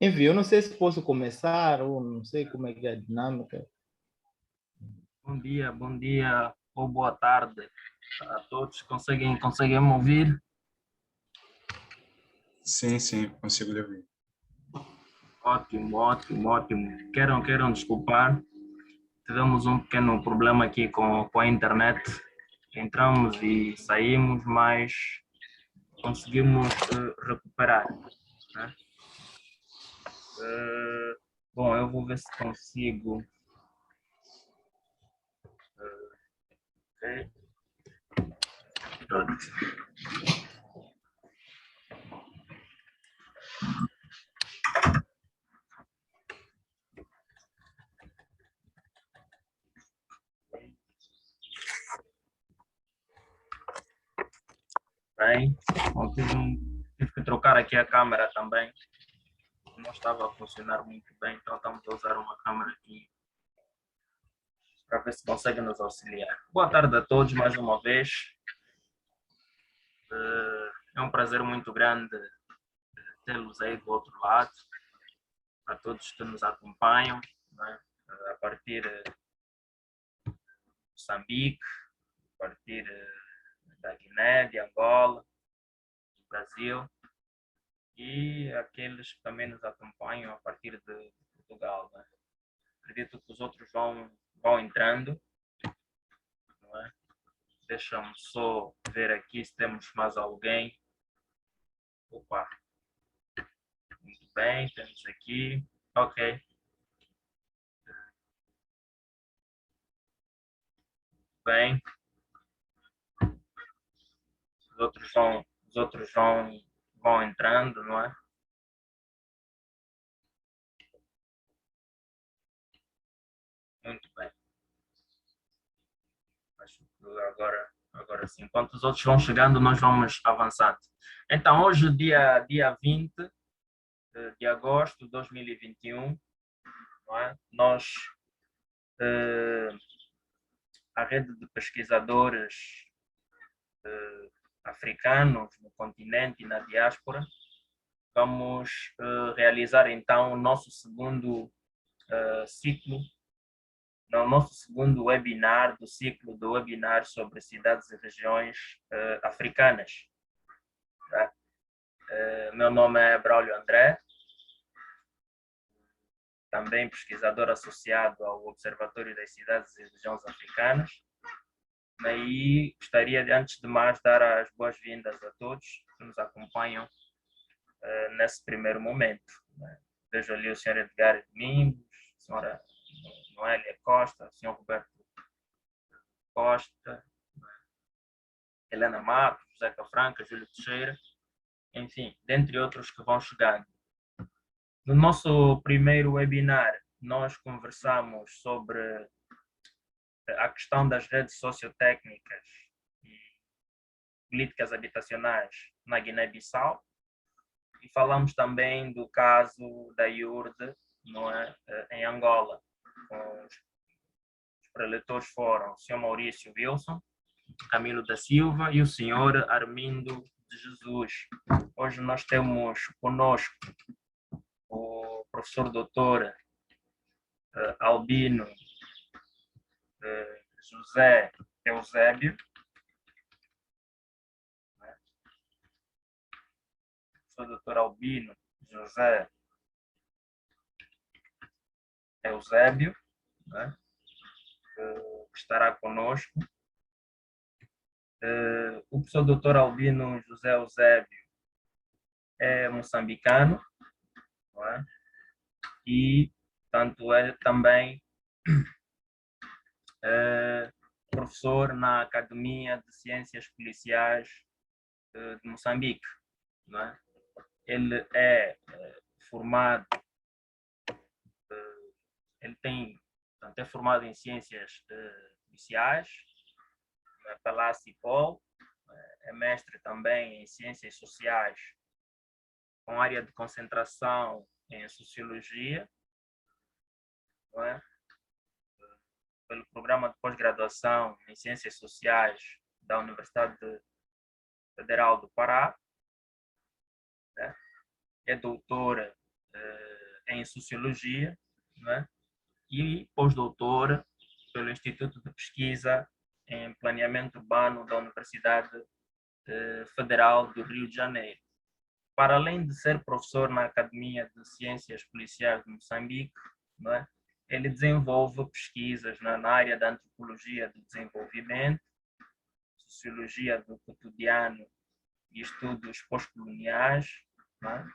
Enfim, eu não sei se posso começar ou não sei como é que é a dinâmica. Bom dia ou boa tarde a todos. Conseguem me ouvir? Sim, consigo lhe ouvir. Ótimo. Queiram desculpar. Tivemos um pequeno problema aqui com a internet. Entramos e saímos, mas conseguimos recuperar, né? Bom, eu vou ver se consigo. Ok. Bem, bom, tive que trocar aqui a câmera também. Não estava a funcionar muito bem, então estamos a usar uma câmera aqui para ver se consegue nos auxiliar. Boa tarde a todos mais uma vez. É um prazer muito grande tê-los aí do outro lado, a todos que nos acompanham, né? A partir de Moçambique, a partir da Guiné, de Angola, do Brasil, e aqueles que também nos acompanham a partir de Portugal, né? Acredito que os outros vão entrando, não é? Deixa-me só ver aqui se temos mais alguém. Opa, muito bem, temos aqui. Ok, bem. Os outros vão entrando, não é? Muito bem. Acho que agora sim. Enquanto os outros vão chegando, nós vamos avançando. Então, hoje, dia 20 de agosto de 2021, não é? Eh, a rede de pesquisadores africanos no continente e na diáspora, vamos realizar então o nosso segundo ciclo, no nosso segundo webinar do ciclo do webinar sobre cidades e regiões africanas. Tá? Meu nome é Braulio André, também pesquisador associado ao Observatório das Cidades e Regiões Africanas. E gostaria de, antes de mais, dar as boas-vindas a todos que nos acompanham nesse primeiro momento. Né? Vejo ali o Sr. Edgar Domingos, a Sra. Noélia Costa, o Sr. Roberto Costa, Helena Matos, José Franca, Júlio Teixeira, enfim, dentre outros que vão chegando. No nosso primeiro webinar, nós conversamos sobre a questão das redes sociotécnicas e políticas habitacionais na Guiné-Bissau e falamos também do caso da IURD, não é, em Angola. Os preletores foram o Sr. Maurício Wilson, Camilo da Silva e o Sr. Armindo de Jesus. Hoje nós temos conosco o professor doutor Albino José Eusébio, né? Professor doutor Albino José Eusébio, né? Que estará conosco. O professor doutor Albino José Eusébio é moçambicano, não é? E tanto é também professor na Academia de Ciências Policiais de Moçambique, não é? Ele é formado, é formado em Ciências Policiais pela CIPOL, é mestre também em Ciências Sociais, com área de concentração em Sociologia, não é? Pelo programa de pós-graduação em Ciências Sociais da Universidade Federal do Pará, né? É doutora em Sociologia, né? E pós-doutora pelo Instituto de Pesquisa em Planeamento Urbano da Universidade Federal do Rio de Janeiro. Para além de ser professor na Academia de Ciências Policiais de Moçambique, né, ele desenvolve pesquisas na área da antropologia do desenvolvimento, sociologia do cotidiano e estudos pós-coloniais, né,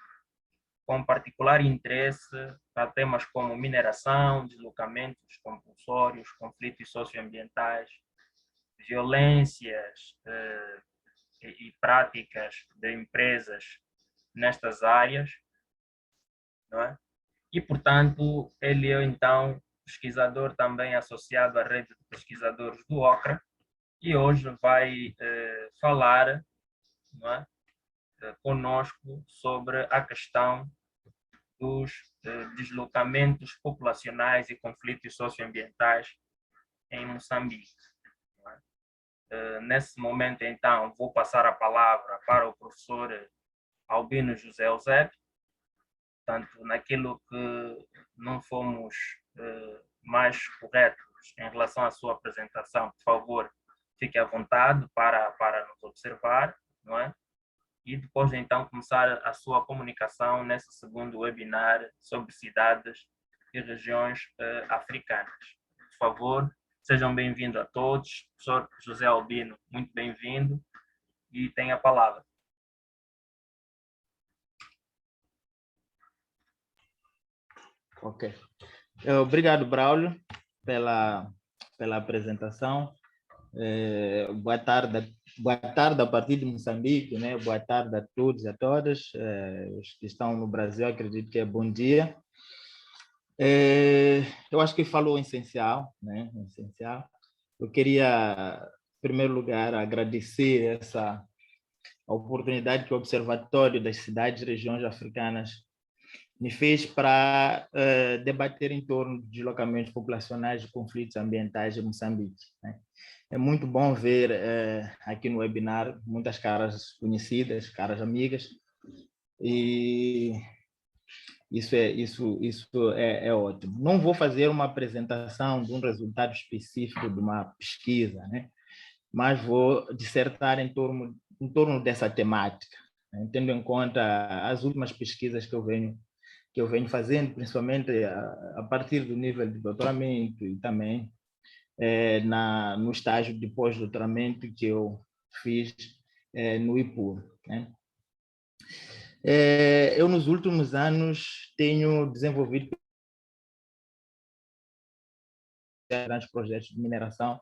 com particular interesse para temas como mineração, deslocamentos compulsórios, conflitos socioambientais, violências e práticas de empresas nestas áreas, não é? E, portanto, ele é, então, pesquisador também associado à rede de pesquisadores do OCRA, e hoje vai falar, não é, conosco sobre a questão dos deslocamentos populacionais e conflitos socioambientais em Moçambique. Não é? Nesse momento, então, vou passar a palavra para o professor Albino José Eusébio. Portanto, naquilo que não fomos mais corretos em relação à sua apresentação, por favor, fique à vontade para nos observar, não é? E depois, então, começar a sua comunicação nesse segundo webinar sobre cidades e regiões africanas. Por favor, sejam bem-vindos a todos. Professor José Albino, muito bem-vindo e tem a palavra. Ok. Obrigado, Braulio, pela apresentação. Boa tarde a partir de Moçambique, né? Boa tarde a todos e a todas. Os que estão no Brasil, acredito que é bom dia. Eu acho que falou o essencial, né? O essencial. Eu queria, em primeiro lugar, agradecer essa oportunidade que o Observatório das Cidades e Regiões Africanas me fez para debater em torno de deslocamentos populacionais e conflitos ambientais em Moçambique, né? É muito bom ver aqui no webinar muitas caras conhecidas, caras amigas, e isso é ótimo. Não vou fazer uma apresentação de um resultado específico de uma pesquisa, né? Mas vou dissertar em torno dessa temática, né? Tendo em conta as últimas pesquisas que eu venho fazendo, principalmente a partir do nível de doutoramento e também no estágio de pós-doutoramento que eu fiz no IPUR, né? Eu, nos últimos anos, tenho desenvolvido grandes projetos de mineração,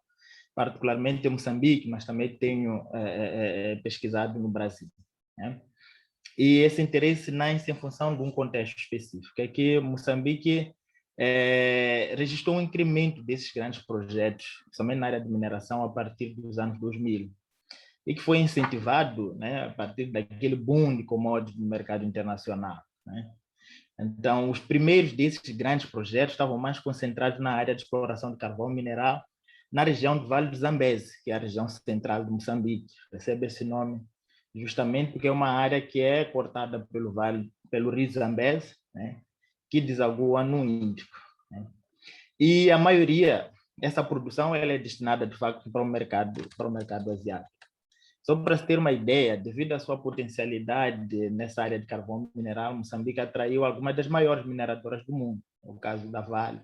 particularmente em Moçambique, mas também tenho pesquisado no Brasil, né? E esse interesse nasce em função de um contexto específico, é que Moçambique registrou um incremento desses grandes projetos, principalmente na área de mineração, a partir dos anos 2000, e que foi incentivado, né, a partir daquele boom de commodities no mercado internacional, né? Então, os primeiros desses grandes projetos estavam mais concentrados na área de exploração de carvão mineral, na região do Vale do Zambeze, que é a região central de Moçambique. Recebe esse nome justamente porque é uma área que é cortada pelo rio Zambeze, né, que deságua no Índico, né? E a maioria, essa produção, ela é destinada, de facto, para o mercado asiático. Só para se ter uma ideia, devido à sua potencialidade nessa área de carvão mineral, Moçambique atraiu algumas das maiores mineradoras do mundo. É o caso da Vale,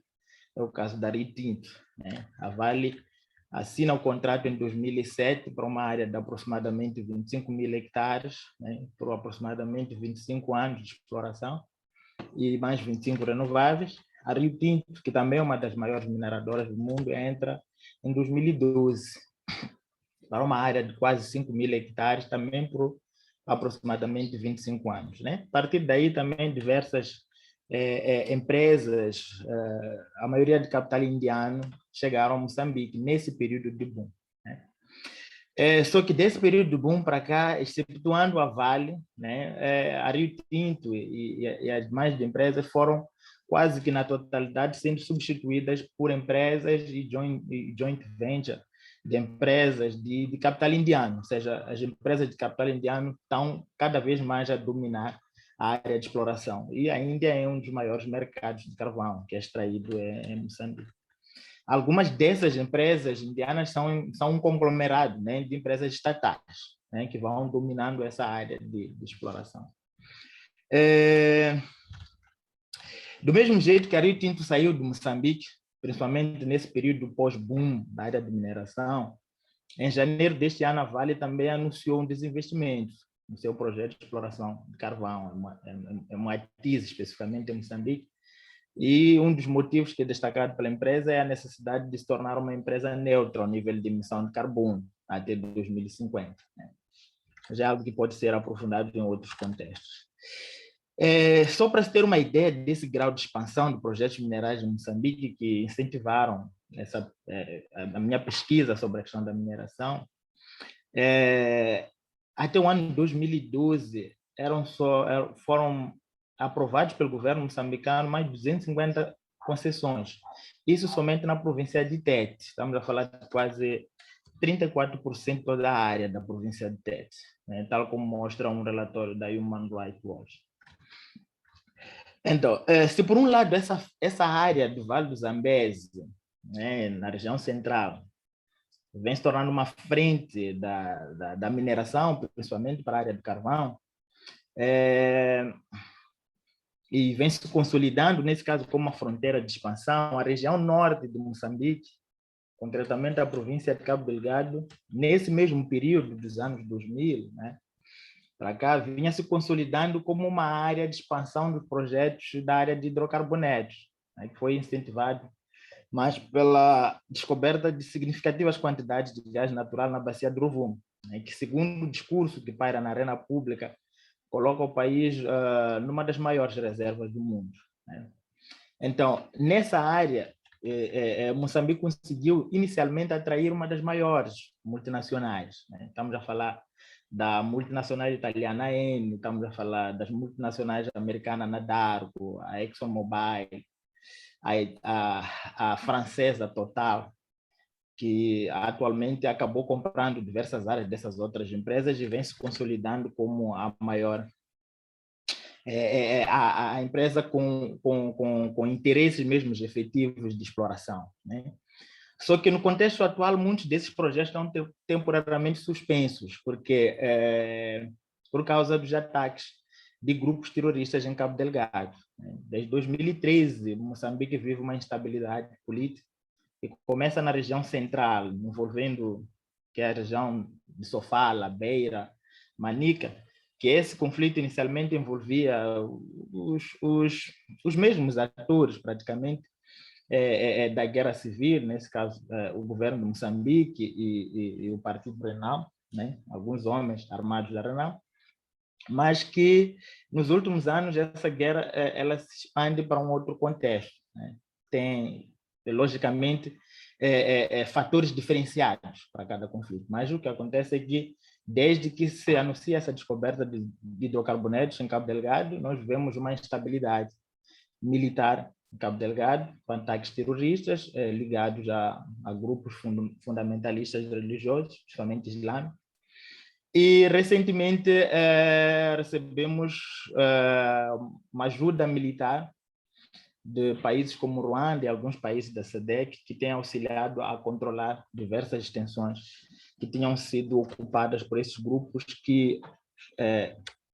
é o caso da Rio Tinto, né? A Vale assina o contrato em 2007 para uma área de aproximadamente 25 mil hectares, né, por aproximadamente 25 anos de exploração e mais 25 renováveis. A Rio Tinto, que também é uma das maiores mineradoras do mundo, entra em 2012 para uma área de quase 5 mil hectares, também por aproximadamente 25 anos, né? A partir daí também diversas empresas, a maioria de capital indiano, chegaram a Moçambique nesse período de boom, né? Só que desse período de boom para cá, excetuando a Vale, né, a Rio Tinto e as demais empresas foram quase que na totalidade sendo substituídas por empresas e joint venture de empresas de capital indiano, ou seja, as empresas de capital indiano estão cada vez mais a dominar a área de exploração. E a Índia é um dos maiores mercados de carvão que é extraído em Moçambique. Algumas dessas empresas indianas são um conglomerado, né, de empresas estatais, né, que vão dominando essa área de exploração. Do mesmo jeito que a Rio Tinto saiu de Moçambique, principalmente nesse período pós-boom da área de mineração, em janeiro deste ano a Vale também anunciou um desinvestimento no seu projeto de exploração de carvão, em Moatize, especificamente em Moçambique, e um dos motivos que é destacado pela empresa é a necessidade de se tornar uma empresa neutra ao nível de emissão de carbono até 2050. Né? Já é algo que pode ser aprofundado em outros contextos. Só para se ter uma ideia desse grau de expansão de projetos minerais em Moçambique que incentivaram a minha pesquisa sobre a questão da mineração, até o ano de 2012 foram aprovados pelo governo moçambicano mais de 250 concessões. Isso somente na província de Tete. Estamos a falar de quase 34% da área da província de Tete, né? Tal como mostra um relatório da Human Rights Watch. Então, se por um lado essa área do Vale do Zambeze, né, na região central, vem se tornando uma frente da mineração, principalmente para a área de carvão, e vem se consolidando, nesse caso, como uma fronteira de expansão, a região norte de Moçambique, concretamente a província de Cabo Delgado, nesse mesmo período dos anos 2000, né, para cá, vinha se consolidando como uma área de expansão dos projetos da área de hidrocarbonetos, né, que foi incentivado mais pela descoberta de significativas quantidades de gás natural na bacia do Rovuma, né, que, segundo o discurso que paira na arena pública, coloca o país numa das maiores reservas do mundo. Né? Então, nessa área, Moçambique conseguiu inicialmente atrair uma das maiores multinacionais. Né? Estamos a falar da multinacional italiana Eni, estamos a falar das multinacionais americanas Nadarco, a ExxonMobil, a francesa Total, que atualmente acabou comprando diversas áreas dessas outras empresas e vem se consolidando como a maior, a empresa com interesses mesmo efetivos de exploração. Né? Só que no contexto atual, muitos desses projetos estão temporariamente suspensos, porque por causa dos ataques de grupos terroristas em Cabo Delgado. Desde 2013, Moçambique vive uma instabilidade política que começa na região central, envolvendo que é a região de Sofala, Beira, Manica, que esse conflito inicialmente envolvia os mesmos atores, praticamente, da guerra civil, nesse caso, o governo de Moçambique e o Partido Renal, né? Alguns homens armados da Renal, mas que nos últimos anos essa guerra ela se expande para um outro contexto. Né? Tem, logicamente, fatores diferenciados para cada conflito, mas o que acontece é que desde que se anuncia essa descoberta de hidrocarbonetos em Cabo Delgado, nós vemos uma instabilidade militar em Cabo Delgado, com ataques terroristas ligados a grupos fundamentalistas religiosos, principalmente islâmicos. E recentemente recebemos uma ajuda militar de países como Ruanda e alguns países da SADC que têm auxiliado a controlar diversas extensões que tinham sido ocupadas por esses grupos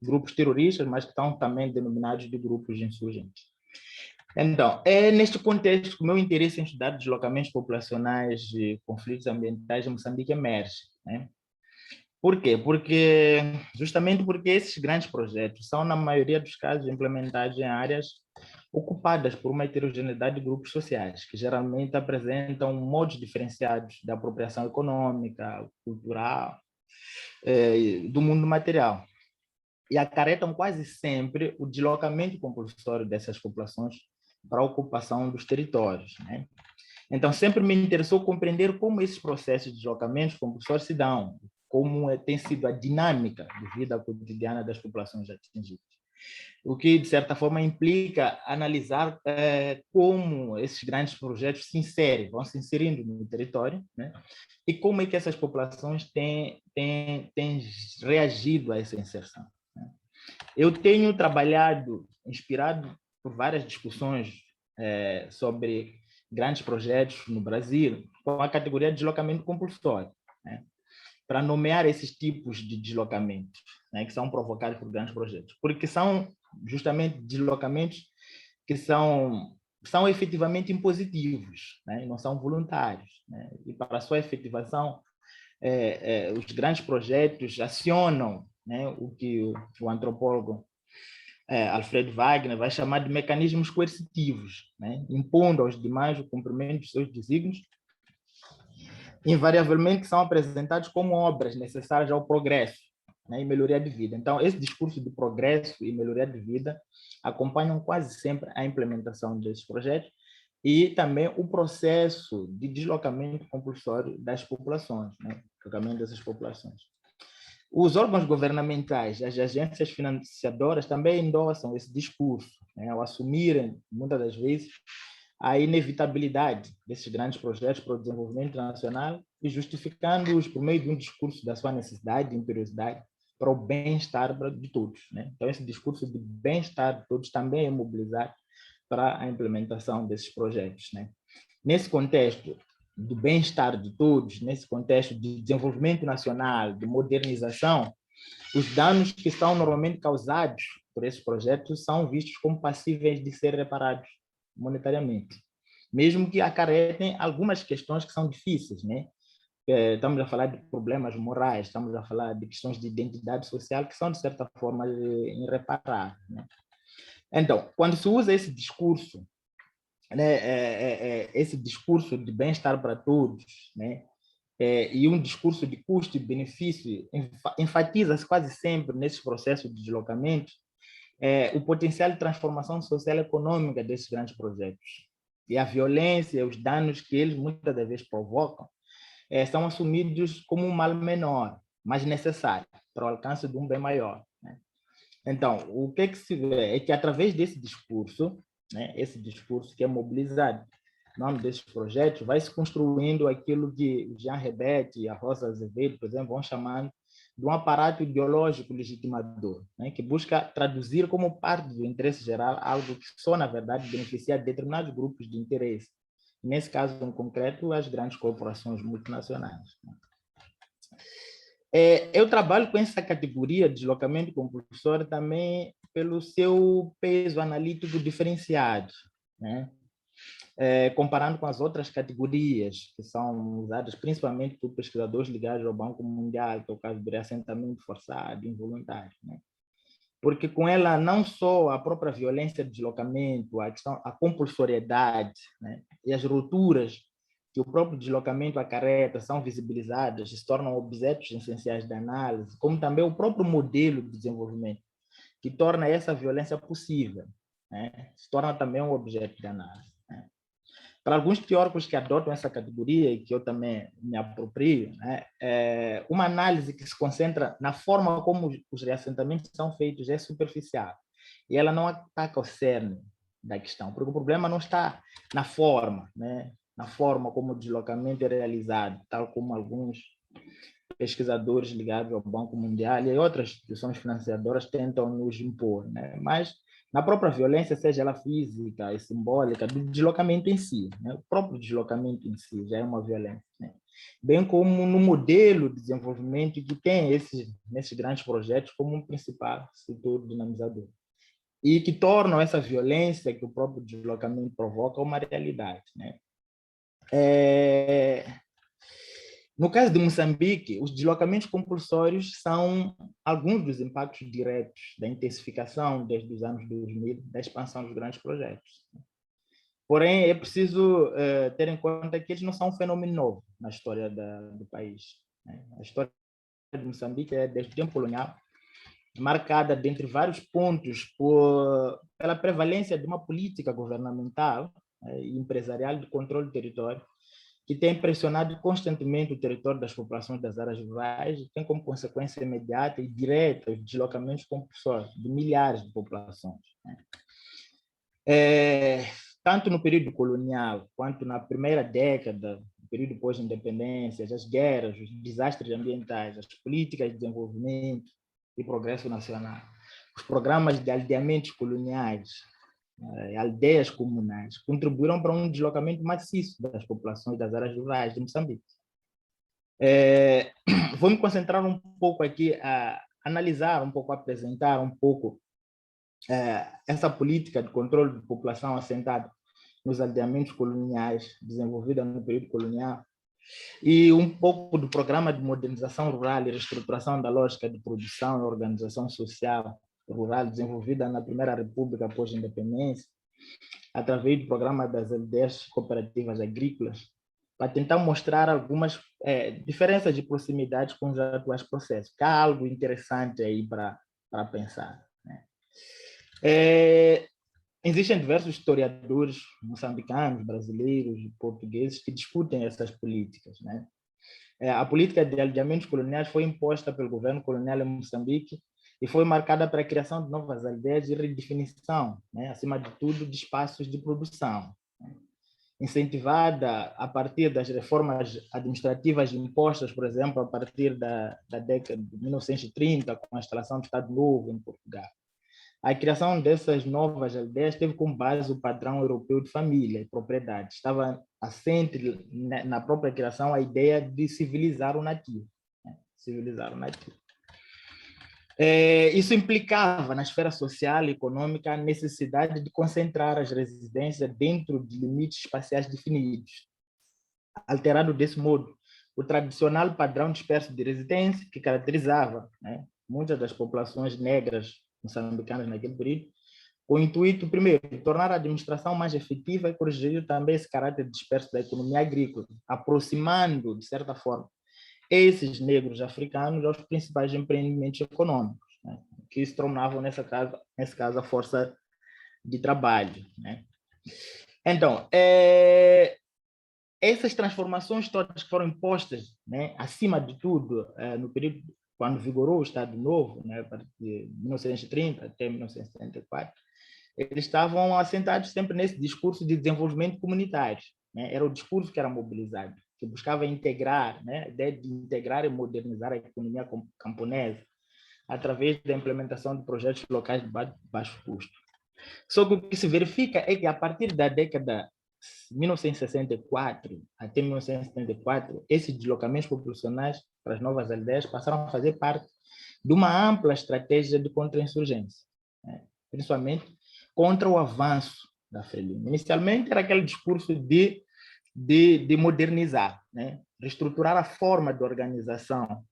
grupos terroristas, mas que estão também denominados de grupos insurgentes. Então, é neste contexto que o meu interesse em estudar deslocamentos populacionais e conflitos ambientais em Moçambique emerge. Né? Por quê? Justamente porque esses grandes projetos são, na maioria dos casos, implementados em áreas ocupadas por uma heterogeneidade de grupos sociais, que geralmente apresentam modos diferenciados de apropriação econômica, cultural, do mundo material. E acarretam quase sempre o deslocamento compulsório dessas populações para a ocupação dos territórios. Né? Então, sempre me interessou compreender como esses processos de deslocamentos compulsórios se dão, como tem sido a dinâmica de vida cotidiana das populações atingidas. O que, de certa forma, implica analisar como esses grandes projetos vão se inserindo no território, né? E como é que essas populações têm reagido a essa inserção. Né? Eu tenho trabalhado, inspirado por várias discussões sobre grandes projetos no Brasil, com a categoria de deslocamento compulsório, né? Para nomear esses tipos de deslocamentos, né, que são provocados por grandes projetos, porque são justamente deslocamentos que são efetivamente impositivos, né, e não são voluntários, né, e para a sua efetivação, os grandes projetos acionam, né, o que o antropólogo Alfred Wagner vai chamar de mecanismos coercitivos, né, impondo aos demais o cumprimento dos seus desígnios, invariavelmente são apresentados como obras necessárias ao progresso, né, e melhoria de vida. Então, esse discurso de progresso e melhoria de vida acompanham quase sempre a implementação desses projetos e também o processo de deslocamento compulsório das populações, né, deslocamento dessas populações. Os órgãos governamentais, as agências financiadoras também endossam esse discurso, né, ao assumirem, muitas das vezes, a inevitabilidade desses grandes projetos para o desenvolvimento nacional e justificando-os por meio de um discurso da sua necessidade e imperiosidade para o bem-estar de todos, né? Então, esse discurso de bem-estar de todos também é mobilizado para a implementação desses projetos, né? Nesse contexto do bem-estar de todos, nesse contexto de desenvolvimento nacional, de modernização, os danos que são normalmente causados por esses projetos são vistos como passíveis de ser reparados monetariamente, mesmo que acarretem algumas questões que são difíceis, né? Estamos a falar de problemas morais, estamos a falar de questões de identidade social que são, de certa forma, irreparáveis, né? Então, quando se usa esse discurso, né, esse discurso de bem-estar para todos, né, e um discurso de custo e benefício, enfatiza-se quase sempre nesse processo de deslocamento o potencial de transformação social e econômica desses grandes projetos. E a violência, os danos que eles muitas das vezes provocam, são assumidos como um mal menor, mas necessário para o alcance de um bem maior, né? Então, o que se vê é que através desse discurso, né, esse discurso que é mobilizado no nome desses projetos, vai se construindo aquilo que o Jean Rebet e a Rosa Azevedo, por exemplo, vão chamando de um aparato ideológico legitimador, né, que busca traduzir como parte do interesse geral algo que só, na verdade, beneficia determinados grupos de interesse. Nesse caso, em concreto, as grandes corporações multinacionais. Eu trabalho com essa categoria de deslocamento compulsório também pelo seu peso analítico diferenciado, né? Comparando com as outras categorias que são usadas principalmente por pesquisadores ligados ao Banco Mundial, que é o caso do reassentamento forçado, involuntário, né? Porque com ela não só a própria violência de deslocamento, a compulsoriedade, né, e as rupturas que o próprio deslocamento acarreta são visibilizadas e se tornam objetos essenciais da análise, como também o próprio modelo de desenvolvimento, que torna essa violência possível, né, se torna também um objeto de análise, né. Para alguns teóricos que adotam essa categoria, e que eu também me aproprio, né, uma análise que se concentra na forma como os reassentamentos são feitos é superficial, e ela não ataca o cerne da questão, porque o problema não está na forma, né, na forma como o deslocamento é realizado, tal como alguns pesquisadores ligados ao Banco Mundial e outras instituições financiadoras tentam nos impor, né? Mas na própria violência, seja ela física e simbólica, do deslocamento em si, né? O próprio deslocamento em si já é uma violência, né? Bem como no modelo de desenvolvimento que tem nesses grandes projetos como um principal setor dinamizador e que tornam essa violência que o próprio deslocamento provoca uma realidade, né? No caso de Moçambique, os deslocamentos compulsórios são alguns dos impactos diretos da intensificação desde os anos 2000 da expansão dos grandes projetos. Porém, é preciso ter em conta que eles não são um fenômeno novo na história do país, né? A história de Moçambique é desde o tempo colonial, marcada, dentre vários pontos, pela prevalência de uma política governamental e empresarial de controle do território, que tem pressionado constantemente o território das populações das áreas rurais e tem como consequência imediata e direta os deslocamentos compulsórios de milhares de populações, né? Tanto no período colonial quanto na primeira década, no período pós-independência, as guerras, os desastres ambientais, as políticas de desenvolvimento e progresso nacional, os programas de aldeamentos coloniais, aldeias comunais, contribuíram para um deslocamento maciço das populações das áreas rurais de Moçambique. Vou me concentrar um pouco aqui a analisar um pouco, apresentar um pouco essa política de controle de população assentada nos aldeamentos coloniais, desenvolvida no período colonial, e um pouco do programa de modernização rural e reestruturação da lógica de produção e organização social rural desenvolvida na Primeira República pós-independência, através do programa das aldeias cooperativas agrícolas, para tentar mostrar algumas diferenças de proximidade com os atuais processos, que há algo interessante aí para pensar, né? Existem diversos historiadores moçambicanos, brasileiros e portugueses que discutem essas políticas, né? A política de aldeamentos coloniais foi imposta pelo governo colonial em Moçambique e foi marcada para a criação de novas aldeias e redefinição, né, acima de tudo, de espaços de produção, né? Incentivada a partir das reformas administrativas impostas, por exemplo, a partir da década de 1930, com a instalação do Estado Novo em Portugal. A criação dessas novas aldeias teve como base o padrão europeu de família e propriedade. Estava assente na própria criação a ideia de civilizar o nativo, né? Civilizar o nativo. Isso implicava, na esfera social e econômica, a necessidade de concentrar as residências dentro de limites espaciais definidos, alterado desse modo o tradicional padrão disperso de residência que caracterizava, né, muitas das populações negras moçambicanas naquele período, com o intuito, primeiro, de tornar a administração mais efetiva e corrigir também esse caráter disperso da economia agrícola, aproximando, de certa forma, esses negros africanos aos principais empreendimentos econômicos, né, que se tornavam, nesse caso, a força de trabalho, né? Então, essas transformações todas que foram impostas, né, acima de tudo, no período quando vigorou o Estado Novo, né, a partir de 1930 até 1974, eles estavam assentados sempre nesse discurso de desenvolvimento comunitário, né? Era o discurso que era mobilizado, que buscava integrar, né, a ideia de integrar e modernizar a economia camponesa através da implementação de projetos locais de baixo custo. Só que o que se verifica é que, a partir da década de 1964 até 1974, esses deslocamentos populacionais para as novas aldeias passaram a fazer parte de uma ampla estratégia de contra-insurgência, né? Principalmente contra o avanço da Frelimo. Inicialmente era aquele discurso de modernizar, né? Reestruturar a forma de organização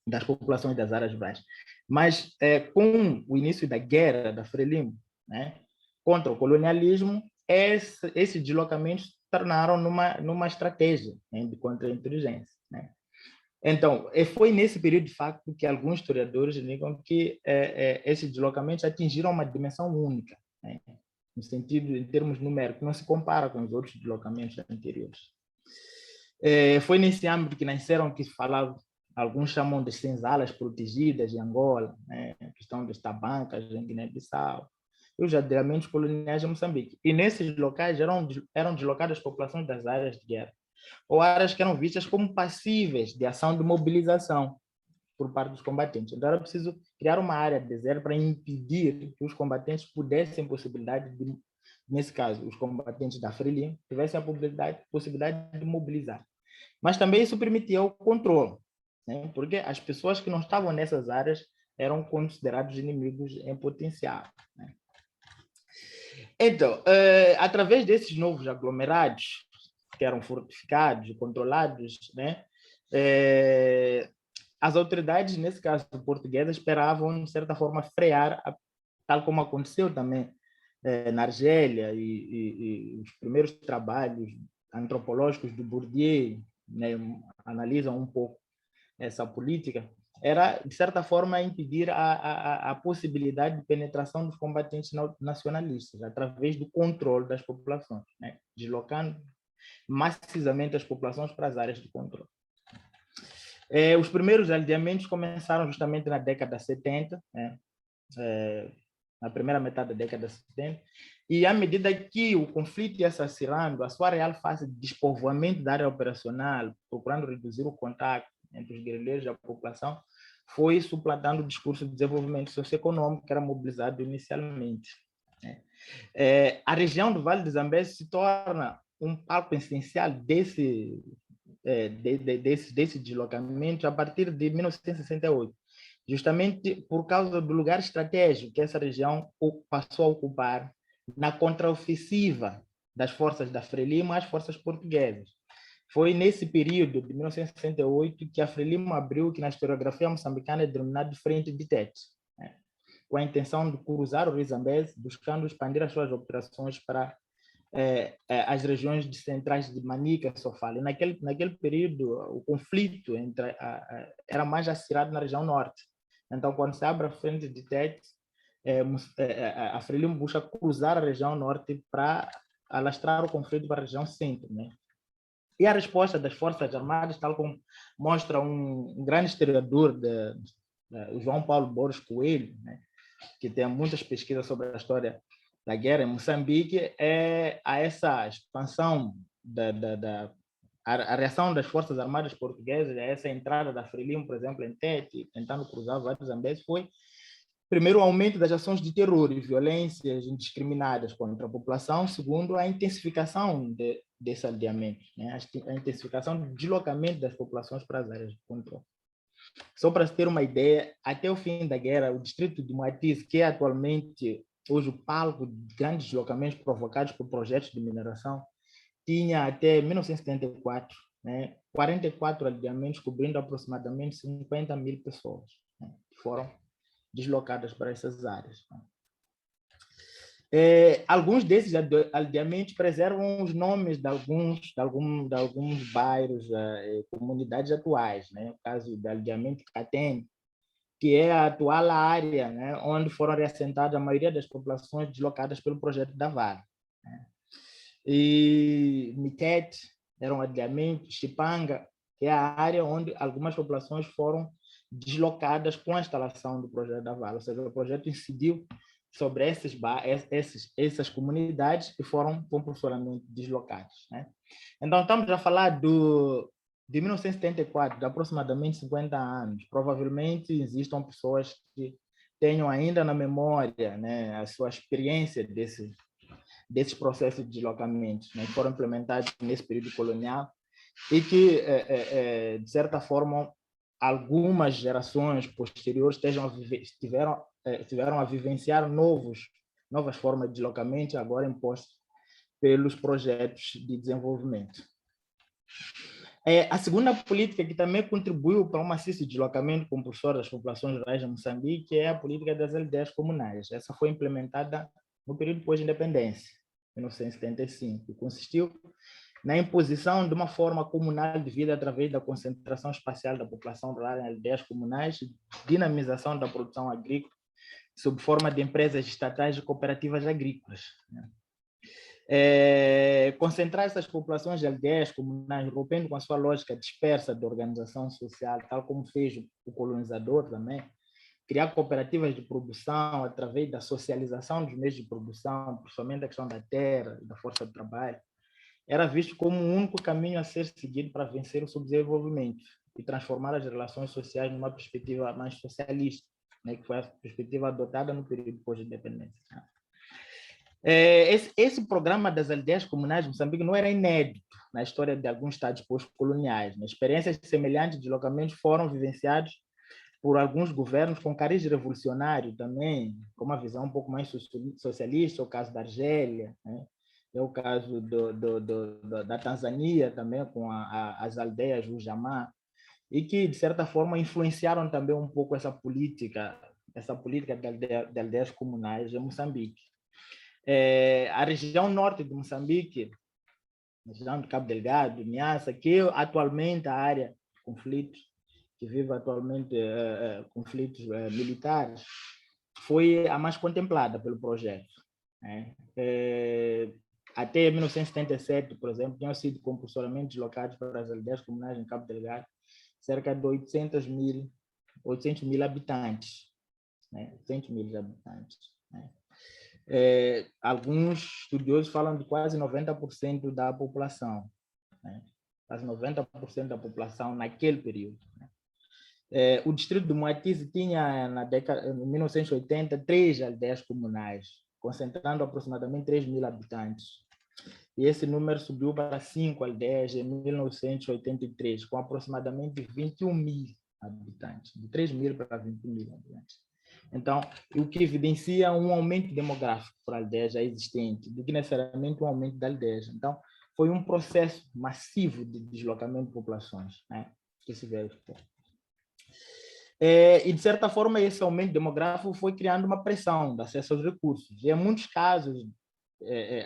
das populações das áreas rurais. Mas com o início da guerra da Frelimo, né, contra o colonialismo, esses deslocamentos se tornaram numa estratégia, né, de contra-insurgência, né? Então, foi nesse período, de facto, que alguns historiadores negam que esses deslocamentos atingiram uma dimensão única, né, no sentido, em termos numéricos, não se compara com os outros deslocamentos anteriores. Foi nesse âmbito que nasceram, que falavam, alguns chamam de senzalas protegidas em Angola, né, a questão das tabancas em Guiné-Bissau, e os aldeamentos coloniais em Moçambique. E nesses locais eram deslocadas populações das áreas de guerra, ou áreas que eram vistas como passíveis de ação de mobilização por parte dos combatentes. Então era preciso criar uma área deserta para impedir que os combatentes pudessem possibilidade de, nesse caso, os combatentes da Frelimo tivessem a possibilidade de mobilizar. Mas também isso permitia o controle, né? Porque as pessoas que não estavam nessas áreas eram considerados inimigos em potencial, né? Então, através desses novos aglomerados, que eram fortificados e controlados, né, as autoridades, nesse caso portuguesas, esperavam, de certa forma, frear, tal como aconteceu também na Argélia, e os primeiros trabalhos antropológicos do Bourdieu, né, analisam um pouco essa política, era, de certa forma, impedir a possibilidade de penetração dos combatentes nacionalistas, através do controle das populações, né, deslocando maciçamente as populações para as áreas de controle. Os primeiros aldeamentos começaram justamente na década de 70, né? Na primeira metade da década de 70, e à medida que o conflito ia se acirrando, a sua real fase de despovoamento da área operacional, procurando reduzir o contato entre os guerrilheiros e a população, foi suplantando o discurso de desenvolvimento socioeconômico que era mobilizado inicialmente. A região do Vale do Zambeze se torna um palco essencial desse deslocamento a partir de 1968, justamente por causa do lugar estratégico que essa região passou a ocupar na contraofensiva das forças da Frelimo às forças portuguesas. Foi nesse período de 1968 que a Frelimo abriu o que na historiografia moçambicana é denominado de Frente de Tete, né? Com a intenção de cruzar o Rio Zambeze, buscando expandir as suas operações para as regiões centrais de Manica e Sofala. Naquele período, o conflito era mais acirrado na região norte. Então, quando se abre a Frente de Tete, a Frelimo busca cruzar a região norte para alastrar o conflito para a região centro, né? E a resposta das Forças Armadas, tal como mostra um grande historiador, o João Paulo Borges Coelho, né, que tem muitas pesquisas sobre a história da guerra em Moçambique, a essa expansão a reação das Forças Armadas portuguesas a essa entrada da Frelimo, por exemplo, em Tete, tentando cruzar o Vale do Zambeze, foi primeiro o aumento das ações de terror e violências indiscriminadas contra a população, segundo a intensificação desse aldeamento, né? A intensificação do deslocamento das populações para as áreas de controle. Só para se ter uma ideia, até o fim da guerra, o distrito de Moatize, que é atualmente hoje o palco de grandes deslocamentos provocados por projetos de mineração, tinha até 1974, né, 44 aldeamentos cobrindo aproximadamente 50 mil pessoas, né, que foram deslocadas para essas áreas. Alguns desses aldeamentos preservam os nomes de alguns bairros, comunidades atuais, né? O caso do aldeamento Catene, que é a atual área, né, onde foram reassentadas a maioria das populações deslocadas pelo projeto da Vale, né? E Mitete era um aldeamento, Chipanga, que é a área onde algumas populações foram deslocadas com a instalação do projeto da Vale, ou seja, o projeto incidiu sobre essas comunidades que foram compulsoriamente deslocadas, né? Então, estamos a falar de 1974, de aproximadamente 50 anos. Provavelmente existam pessoas que tenham ainda na memória, né, a sua experiência desses processos de deslocamento, né, que foram implementados nesse período colonial e que, de certa forma, algumas gerações posteriores tiveram a vivenciar novas formas de deslocamento agora impostas pelos projetos de desenvolvimento. A segunda política que também contribuiu para um maciço deslocamento compulsório das populações rurais de Moçambique é a política das aldeias comunais. Essa foi implementada no período pós-independência, 1975, e consistiu na imposição de uma forma comunal de vida através da concentração espacial da população rural em aldeias comunais, dinamização da produção agrícola sob forma de empresas estatais e cooperativas agrícolas, né? Concentrar essas populações de aldeias comunais, rompendo com a sua lógica dispersa de organização social, tal como fez o colonizador também, criar cooperativas de produção através da socialização dos meios de produção, principalmente a questão da terra e da força de trabalho, era visto como o único caminho a ser seguido para vencer o subdesenvolvimento e transformar as relações sociais numa perspectiva mais socialista, né, que foi a perspectiva adotada no período pós-independência. Esse programa das aldeias comunais de Moçambique não era inédito na história de alguns estados pós-coloniais, né? Experiências semelhantes de deslocamentos foram vivenciadas por alguns governos com cariz revolucionário também, com uma visão um pouco mais socialista, o caso da Argélia, né? É o caso da Tanzânia também, com as aldeias Ujamá, e que, de certa forma, influenciaram também um pouco essa política de aldeias comunais em Moçambique. A região norte de Moçambique, a região do Cabo Delgado, Niassa, que atualmente a área de conflitos, que vive atualmente conflitos militares, foi a mais contemplada pelo projeto, né? até 1977, por exemplo, tinham sido compulsoriamente deslocados para as aldeias comunais em Cabo Delgado cerca de 800 mil habitantes, né? 800 mil habitantes, né? Alguns estudiosos falam de quase 90% da população, né? Quase 90% da população naquele período, né? O distrito de Moatize tinha, em 1980, 3 aldeias comunais, concentrando aproximadamente 3 mil habitantes. E esse número subiu para 5 aldeias em 1983, com aproximadamente 21 mil habitantes, de 3 mil para 21 mil habitantes. Então, o que evidencia um aumento demográfico para a aldeia já existente, do que necessariamente um aumento da aldeia. Então, foi um processo massivo de deslocamento de populações, né, que se verificou. E, de certa forma, esse aumento demográfico foi criando uma pressão de acesso aos recursos. E, em muitos casos,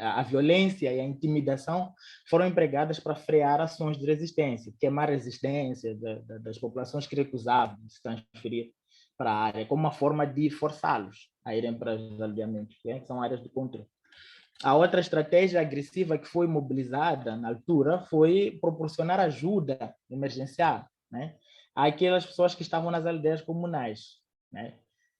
a violência e a intimidação foram empregadas para frear ações de resistência, queimar a resistência das populações que recusavam se transferir para a área, como uma forma de forçá-los a irem para os aldeamentos, que são áreas de controle. A outra estratégia agressiva que foi mobilizada na altura foi proporcionar ajuda emergencial, né, àquelas pessoas que estavam nas aldeias comunais, né?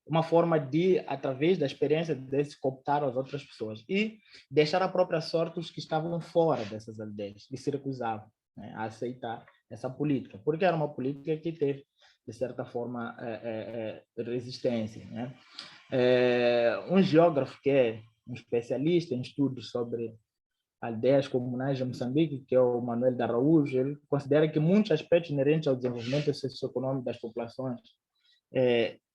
Uma forma de, através da experiência, de se cooptar as outras pessoas e deixar a própria sorte os que estavam fora dessas aldeias e se recusavam, né, a aceitar essa política, porque era uma política que teve, de certa forma, resistência, né? Um geógrafo que é um especialista em estudos sobre aldeias comunais de Moçambique, que é o Manuel de Araújo, ele considera que muitos aspectos inerentes ao desenvolvimento socioeconômico das populações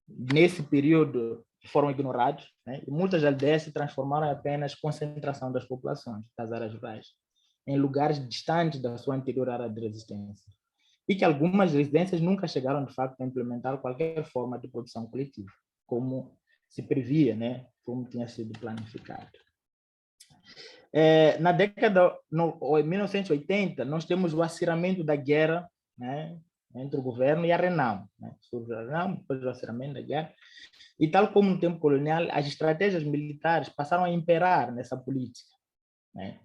nesse período foram ignorados, né? E muitas aldeias se transformaram em apenas concentração das populações das áreas rurais, em lugares distantes da sua anterior área de resistência. E que algumas residências nunca chegaram, de facto, a implementar qualquer forma de produção coletiva, como se previa, né? Como tinha sido planificado. Na década de 1980, nós temos o acirramento da guerra, né, entre o governo e a Renam, né? Surge a Renam, depois do acirramento da guerra. E tal como no tempo colonial, as estratégias militares passaram a imperar nessa política, né,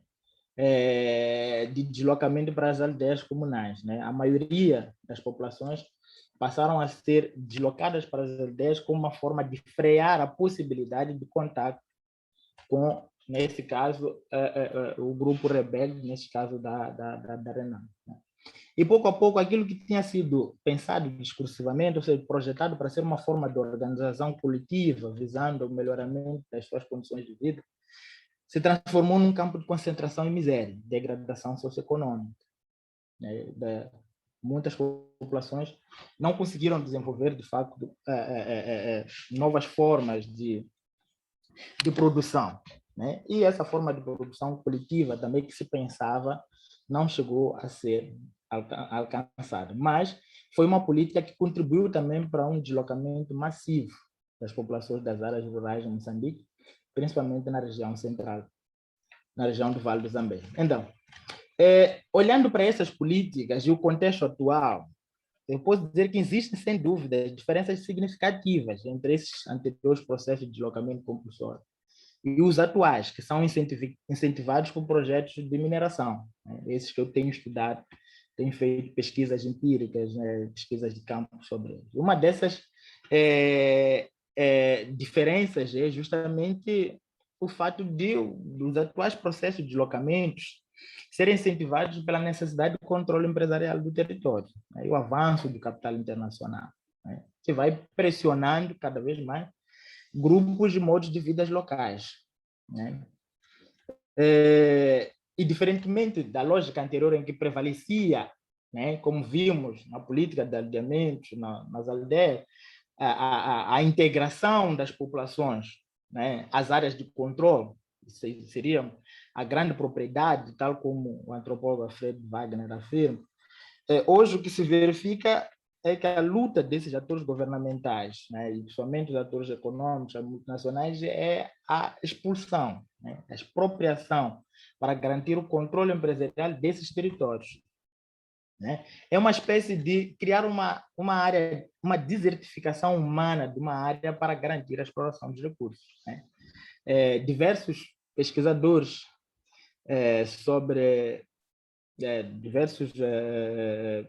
de deslocamento para as aldeias comunais, né? A maioria das populações passaram a ser deslocadas para as aldeias como uma forma de frear a possibilidade de contato com, nesse caso, o grupo rebelde, nesse caso da Renam, né? E pouco a pouco, aquilo que tinha sido pensado discursivamente, ou seja, projetado para ser uma forma de organização coletiva, visando o melhoramento das suas condições de vida, se transformou num campo de concentração e miséria, degradação socioeconômica, né? Muitas populações não conseguiram desenvolver, de facto, novas formas de produção, né? E essa forma de produção coletiva também que se pensava não chegou a ser alcançada, mas foi uma política que contribuiu também para um deslocamento massivo das populações das áreas rurais de Moçambique, principalmente na região central, na região do Vale do Zambeze. Então, olhando para essas políticas e o contexto atual, eu posso dizer que existem, sem dúvida, diferenças significativas entre esses anteriores processos de deslocamento compulsório e os atuais, que são incentivados por projetos de mineração, né? Esses que eu tenho estudado, tenho feito pesquisas empíricas, né? Pesquisas de campo sobre eles. Uma dessas diferenças é justamente o fato dos atuais processos de deslocamentos serem incentivados pela necessidade de controle empresarial do território, né? E o avanço do capital internacional, né? Que vai pressionando cada vez mais grupos de modos de vida locais, né? E diferentemente da lógica anterior em que prevalecia, né, como vimos na política de aldeamento, nas aldeias, a integração das populações, né, às áreas de controle, seriam a grande propriedade, tal como o antropólogo Alfred Wagner afirma. Hoje o que se verifica é que a luta desses atores governamentais, né, e somente os atores econômicos, as multinacionais, é a expulsão, né, a expropriação para garantir o controle empresarial desses territórios, né? É uma espécie de criar uma área, uma desertificação humana de uma área para garantir a exploração dos recursos, né? Diversos pesquisadores sobre diversos,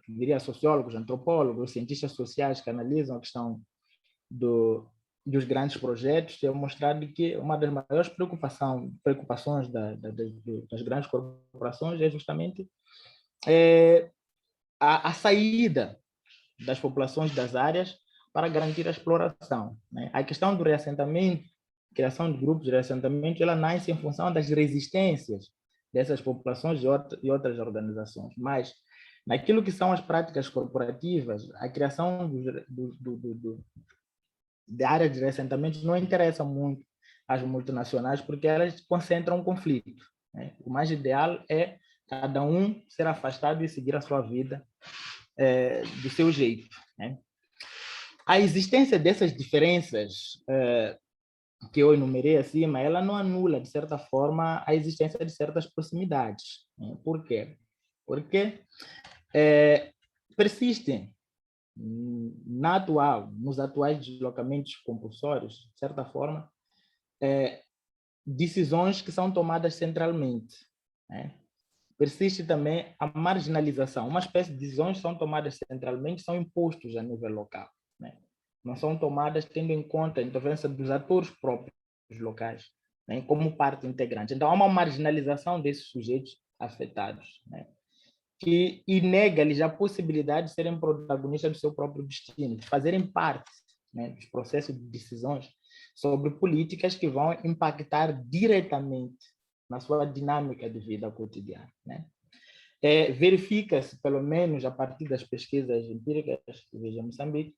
diria, sociólogos, antropólogos, cientistas sociais que analisam a questão dos grandes projetos, têm mostrado que uma das maiores preocupações das grandes corporações é justamente a saída das populações das áreas para garantir a exploração, né? A questão do reassentamento, criação de grupos de reassentamento, ela nasce em função das resistências dessas populações e outras organizações, mas naquilo que são as práticas corporativas, a criação de áreas de reassentamento não interessa muito às multinacionais porque elas concentram um conflito, né? O mais ideal é cada um ser afastado e seguir a sua vida do seu jeito, né? A existência dessas diferenças que eu enumerei acima, ela não anula, de certa forma, a existência de certas proximidades, né? Por quê? Porque persistem nos atuais deslocamentos compulsórios, de certa forma, decisões que são tomadas centralmente, né? Persiste também a marginalização. Uma espécie de decisões que são tomadas centralmente, são impostos a nível local, né? Não são tomadas tendo em conta a intervenção dos atores próprios locais, né, como parte integrante. Então, há uma marginalização desses sujeitos afetados, né, que nega-lhes a possibilidade de serem protagonistas do seu próprio destino, de fazerem parte, né, dos processos de decisões sobre políticas que vão impactar diretamente na sua dinâmica de vida cotidiana, né? Verifica-se, pelo menos a partir das pesquisas empíricas que vejo em Moçambique,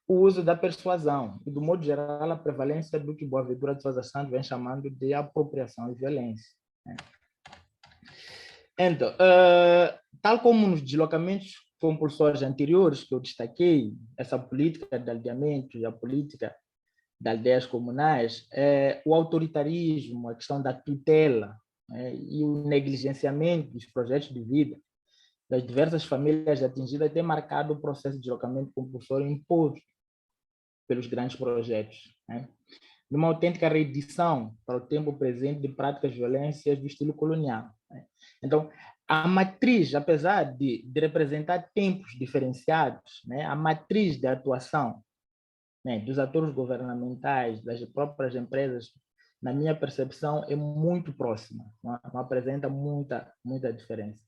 o uso da persuasão e, do modo geral, a prevalência do que Boaventura de Sousa Santos vem chamando de apropriação e violência, né? Então, tal como nos deslocamentos compulsórios anteriores que eu destaquei, essa política de aldeamento e a política de aldeias comunais, o autoritarismo, a questão da tutela, né, e o negligenciamento dos projetos de vida das diversas famílias atingidas tem marcado o processo de deslocamento compulsório imposto pelos grandes projetos, né? Numa autêntica reedição para o tempo presente de práticas de violências do estilo colonial, né? Então, a matriz, apesar de representar tempos diferenciados, né, a matriz de atuação, né, dos atores governamentais, das próprias empresas, na minha percepção, é muito próxima, não apresenta muita diferença,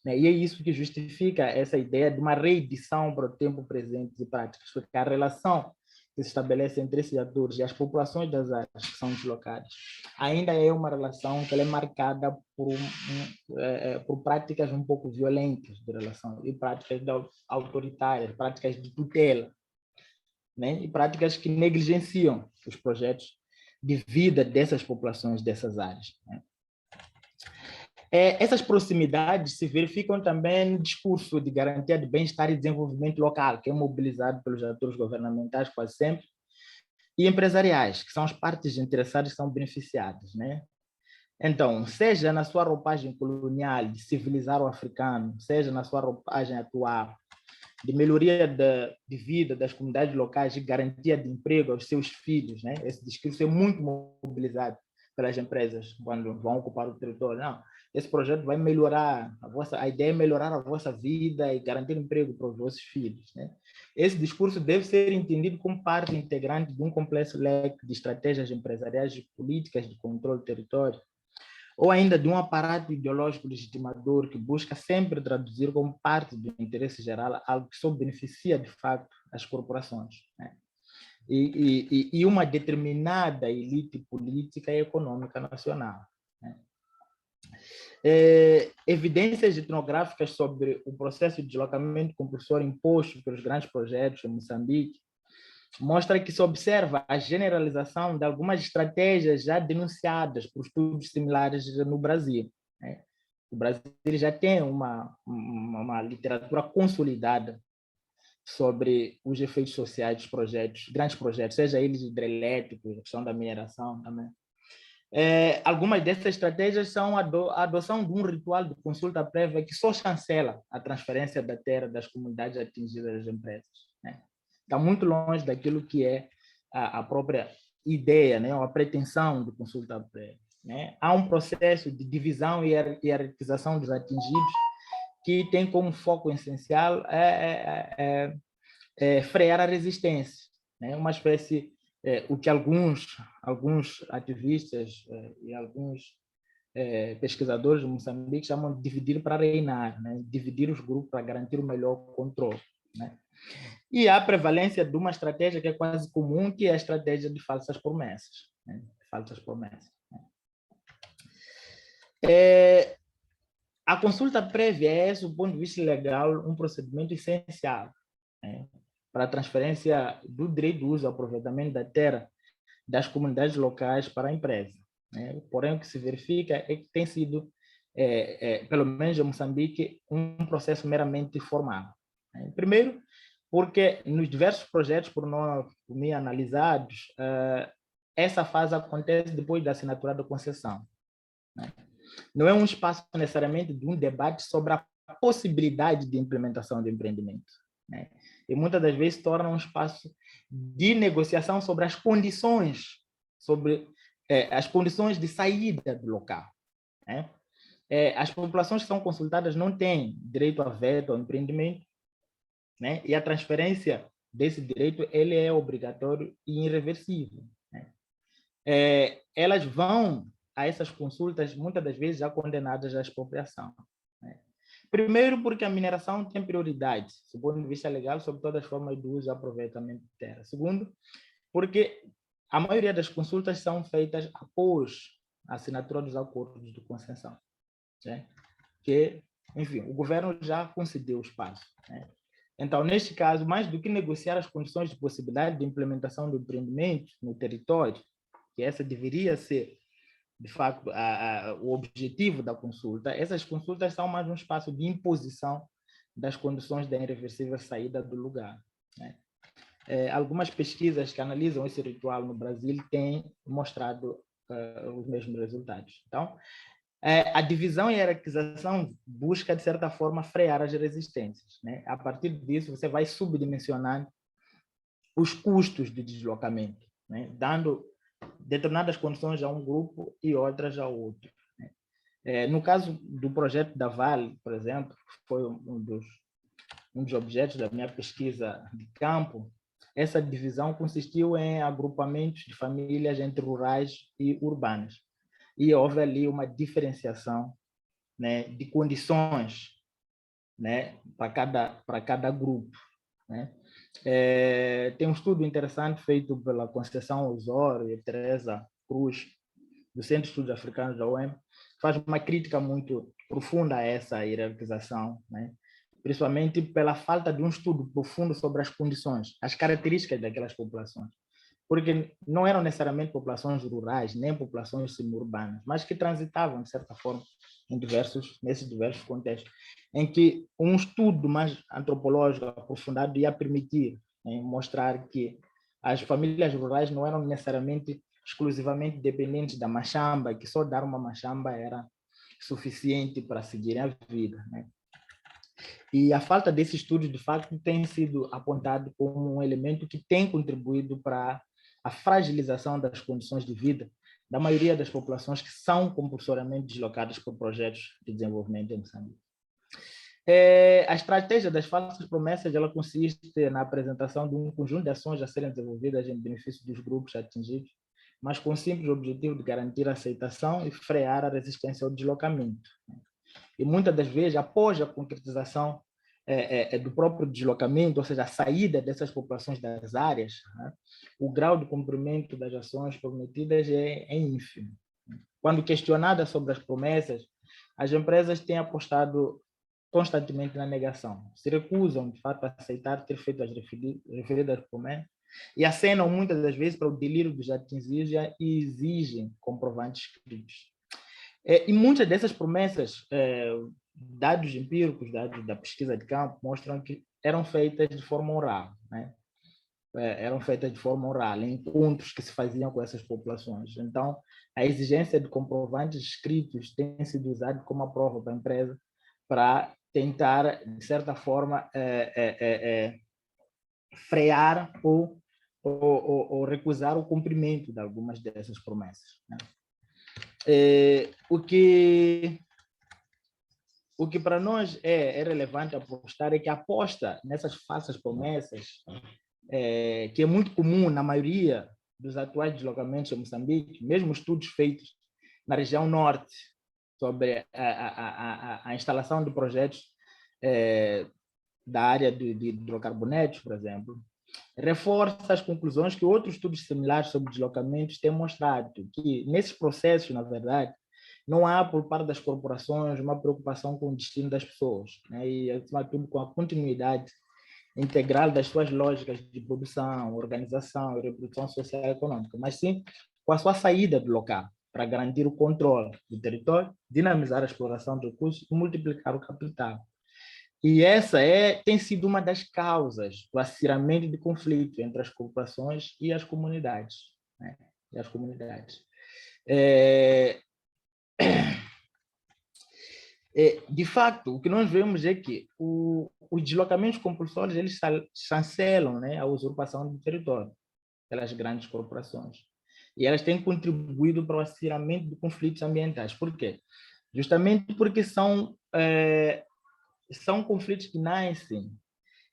né? E é isso que justifica essa ideia de uma reedição para o tempo presente de práticas, porque a relação que se estabelece entre esses atores e as populações das áreas que são deslocadas ainda é uma relação que ela é marcada por práticas um pouco violentas de relação, e práticas autoritárias, práticas de tutela, né? E práticas que negligenciam os projetos de vida dessas populações, dessas áreas, né? Essas proximidades se verificam também no discurso de garantia de bem-estar e desenvolvimento local, que é mobilizado pelos atores governamentais quase sempre, e empresariais, que são as partes interessadas que são beneficiadas, né? Então, seja na sua roupagem colonial de civilizar o africano, seja na sua roupagem atual de melhoria de vida das comunidades locais e garantia de emprego aos seus filhos, né? Esse discurso é muito mobilizado pelas empresas quando vão ocupar o território. Não, esse projeto vai melhorar a ideia é melhorar a vossa vida e garantir emprego para os vossos filhos, né? Esse discurso deve ser entendido como parte integrante de um complexo leque de estratégias empresariais e políticas de controle do território, ou ainda de um aparato ideológico legitimador que busca sempre traduzir como parte do interesse geral algo que só beneficia, de facto, as corporações, né? E uma determinada elite política e econômica nacional, né? Evidências etnográficas sobre o processo de deslocamento compulsório imposto pelos grandes projetos em Moçambique mostra que se observa a generalização de algumas estratégias já denunciadas por estudos similares no Brasil, né? O Brasil já tem uma literatura consolidada sobre os efeitos sociais dos projetos, grandes projetos, seja eles hidrelétricos, a questão da mineração também. Algumas dessas estratégias são a adoção de um ritual de consulta prévia que só chancela a transferência da terra das comunidades atingidas das empresas, né? Está muito longe daquilo que é a própria ideia, né, ou a pretensão de consulta prévia. né? Há um processo de divisão e hierarquização dos atingidos que tem como foco essencial frear a resistência, né? Uma espécie, o que alguns ativistas e alguns pesquisadores de Moçambique chamam de dividir para reinar, né? Dividir os grupos para garantir o melhor controle, né? E há a prevalência de uma estratégia que é quase comum, que é a estratégia de falsas promessas, né? Falsas promessas. A consulta prévia é, do ponto de vista legal, um procedimento essencial, né, para a transferência do direito de uso e aproveitamento da terra das comunidades locais para a empresa, né? Porém, o que se verifica é que tem sido, pelo menos em Moçambique, um processo meramente formal, né? Primeiro, porque nos diversos projetos por mim analisados, essa fase acontece depois da assinatura da concessão, né? Não é um espaço necessariamente de um debate sobre a possibilidade de implementação do empreendimento, né? E muitas das vezes torna um espaço de negociação sobre as condições, as condições de saída do local, né? As populações que são consultadas não têm direito a veto ao empreendimento, né? E a transferência desse direito ele é obrigatório e irreversível, né? Elas vão a essas consultas, muitas das vezes, já condenadas à expropriação, né? Primeiro, porque a mineração tem prioridade, do ponto de vista legal, sobre todas as formas de uso e aproveitamento de terra. Segundo, porque a maioria das consultas são feitas após a assinatura dos acordos de concessão, né? Que, enfim, o governo já concedeu o espaço, né? Então, neste caso, mais do que negociar as condições de possibilidade de implementação do empreendimento no território, que essa deveria ser, de fato, o objetivo da consulta, essas consultas são mais um espaço de imposição das condições da irreversível saída do lugar, né? Algumas pesquisas que analisam esse ritual no Brasil têm mostrado os mesmos resultados. Então, a divisão e a hierarquização busca, de certa forma, frear as resistências, né? A partir disso, você vai subdimensionando os custos de deslocamento, né? Dando determinadas condições a um grupo e outras a outro, né? No caso do projeto da Vale, por exemplo, que foi um dos objetos da minha pesquisa de campo, essa divisão consistiu em agrupamentos de famílias entre rurais e urbanas. E houve ali uma diferenciação, né, de condições, né, para cada grupo, né? Tem um estudo interessante feito pela Conceição Osório e Teresa Cruz, do Centro de Estudos Africanos da UEM, faz uma crítica muito profunda a essa hierarquização, né? Principalmente pela falta de um estudo profundo sobre as condições, as características daquelas populações, porque não eram necessariamente populações rurais, nem populações semi-urbanas, mas que transitavam, de certa forma, nesses diversos contextos, em que um estudo mais antropológico aprofundado ia permitir, né, mostrar que as famílias rurais não eram necessariamente exclusivamente dependentes da machamba, que só dar uma machamba era suficiente para seguirem a vida, né? E a falta desse estudo, de fato, tem sido apontado como um elemento que tem contribuído para a fragilização das condições de vida da maioria das populações que são compulsoriamente deslocadas por projetos de desenvolvimento em Moçambique. A estratégia das falsas promessas ela consiste na apresentação de um conjunto de ações a serem desenvolvidas em benefício dos grupos atingidos, mas com o simples objetivo de garantir a aceitação e frear a resistência ao deslocamento. E muitas das vezes, após a concretização do próprio deslocamento, ou seja, a saída dessas populações das áreas, né, o grau de cumprimento das ações prometidas é ínfimo. Quando questionadas sobre as promessas, as empresas têm apostado constantemente na negação. Se recusam, de fato, a aceitar ter feito as referidas promessas e acenam muitas das vezes para o delírio dos atingidos e exigem comprovantes escritos. E muitas dessas promessas, dados empíricos, dados da pesquisa de campo, mostram que eram feitas de forma oral, né? Eram feitas de forma oral, em encontros que se faziam com essas populações. Então, a exigência de comprovantes escritos tem sido usada como a prova para a empresa para tentar, de certa forma, frear ou recusar o cumprimento de algumas dessas promessas, né? O que para nós é relevante apostar é que a aposta nessas falsas promessas, que é muito comum na maioria dos atuais deslocamentos em Moçambique, mesmo estudos feitos na região norte sobre a instalação de projetos da área de hidrocarbonetos, por exemplo, reforça as conclusões que outros estudos similares sobre deslocamentos têm mostrado, que nesses processos, na verdade, não há, por parte das corporações, uma preocupação com o destino das pessoas, né? E, acima de tudo, com a continuidade integral das suas lógicas de produção, organização e reprodução social e econômica, mas sim com a sua saída do local, para garantir o controle do território, dinamizar a exploração de recursos e multiplicar o capital. E essa tem sido uma das causas do acirramento de conflito entre as corporações e as comunidades, né? E as comunidades. De fato, o que nós vemos é que os deslocamentos compulsórios eles chancelam, né, a usurpação do território pelas grandes corporações. E elas têm contribuído para o acirramento de conflitos ambientais. Por quê? Justamente porque são conflitos que nascem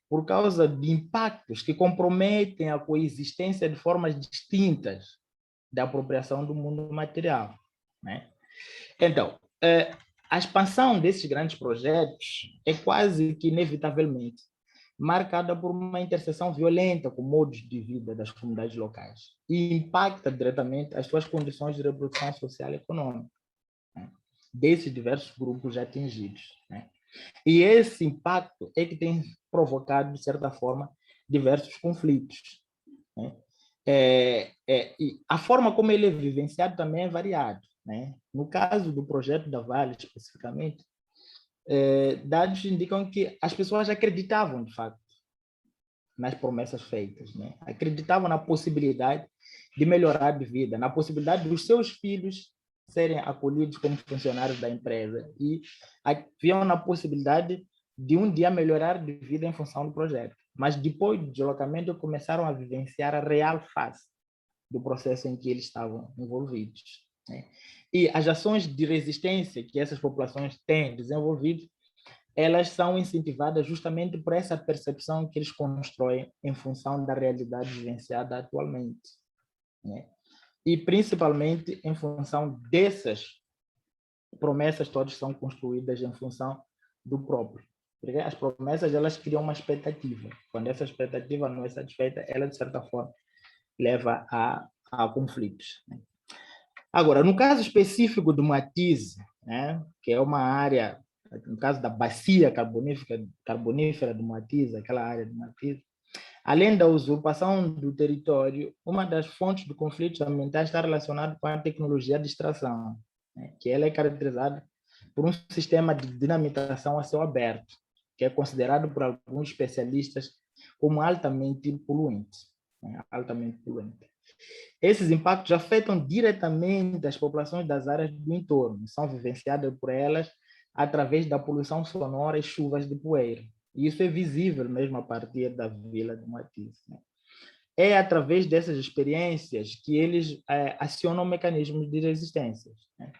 por causa de impactos que comprometem a coexistência de formas distintas da apropriação do mundo material, né? Então, a expansão desses grandes projetos é quase que inevitavelmente marcada por uma interseção violenta com modos de vida das comunidades locais e impacta diretamente as suas condições de reprodução social e econômica, né, desses diversos grupos atingidos, né? E esse impacto é que tem provocado, de certa forma, diversos conflitos, né? E a forma como ele é vivenciado também é variado, né? No caso do projeto da Vale, especificamente, dados indicam que as pessoas acreditavam, de fato, nas promessas feitas, né? Acreditavam na possibilidade de melhorar de vida, na possibilidade dos seus filhos serem acolhidos como funcionários da empresa e viam na possibilidade de um dia melhorar de vida em função do projeto. Mas depois do deslocamento começaram a vivenciar a real face do processo em que eles estavam envolvidos, né? E as ações de resistência que essas populações têm desenvolvido, elas são incentivadas justamente por essa percepção que eles constroem em função da realidade vivenciada atualmente, né? E principalmente em função dessas promessas, todas são construídas em função do próprio. Porque as promessas, elas criam uma expectativa. Quando essa expectativa não é satisfeita, ela, de certa forma, leva a conflitos, né? Agora, no caso específico do Matize, né, que é uma área, no caso da bacia carbonífera do Matize, aquela área do Matize, além da usurpação do território, uma das fontes do conflito ambiental está relacionada com a tecnologia de extração, né, que ela é caracterizada por um sistema de dinamitação a céu aberto, que é considerado por alguns especialistas como altamente poluente, né, altamente poluente. Esses impactos afetam diretamente as populações das áreas do entorno, são vivenciadas por elas através da poluição sonora e chuvas de poeira. E isso é visível mesmo a partir da Vila do Matiz, né? É através dessas experiências que eles acionam mecanismos de resistência, né?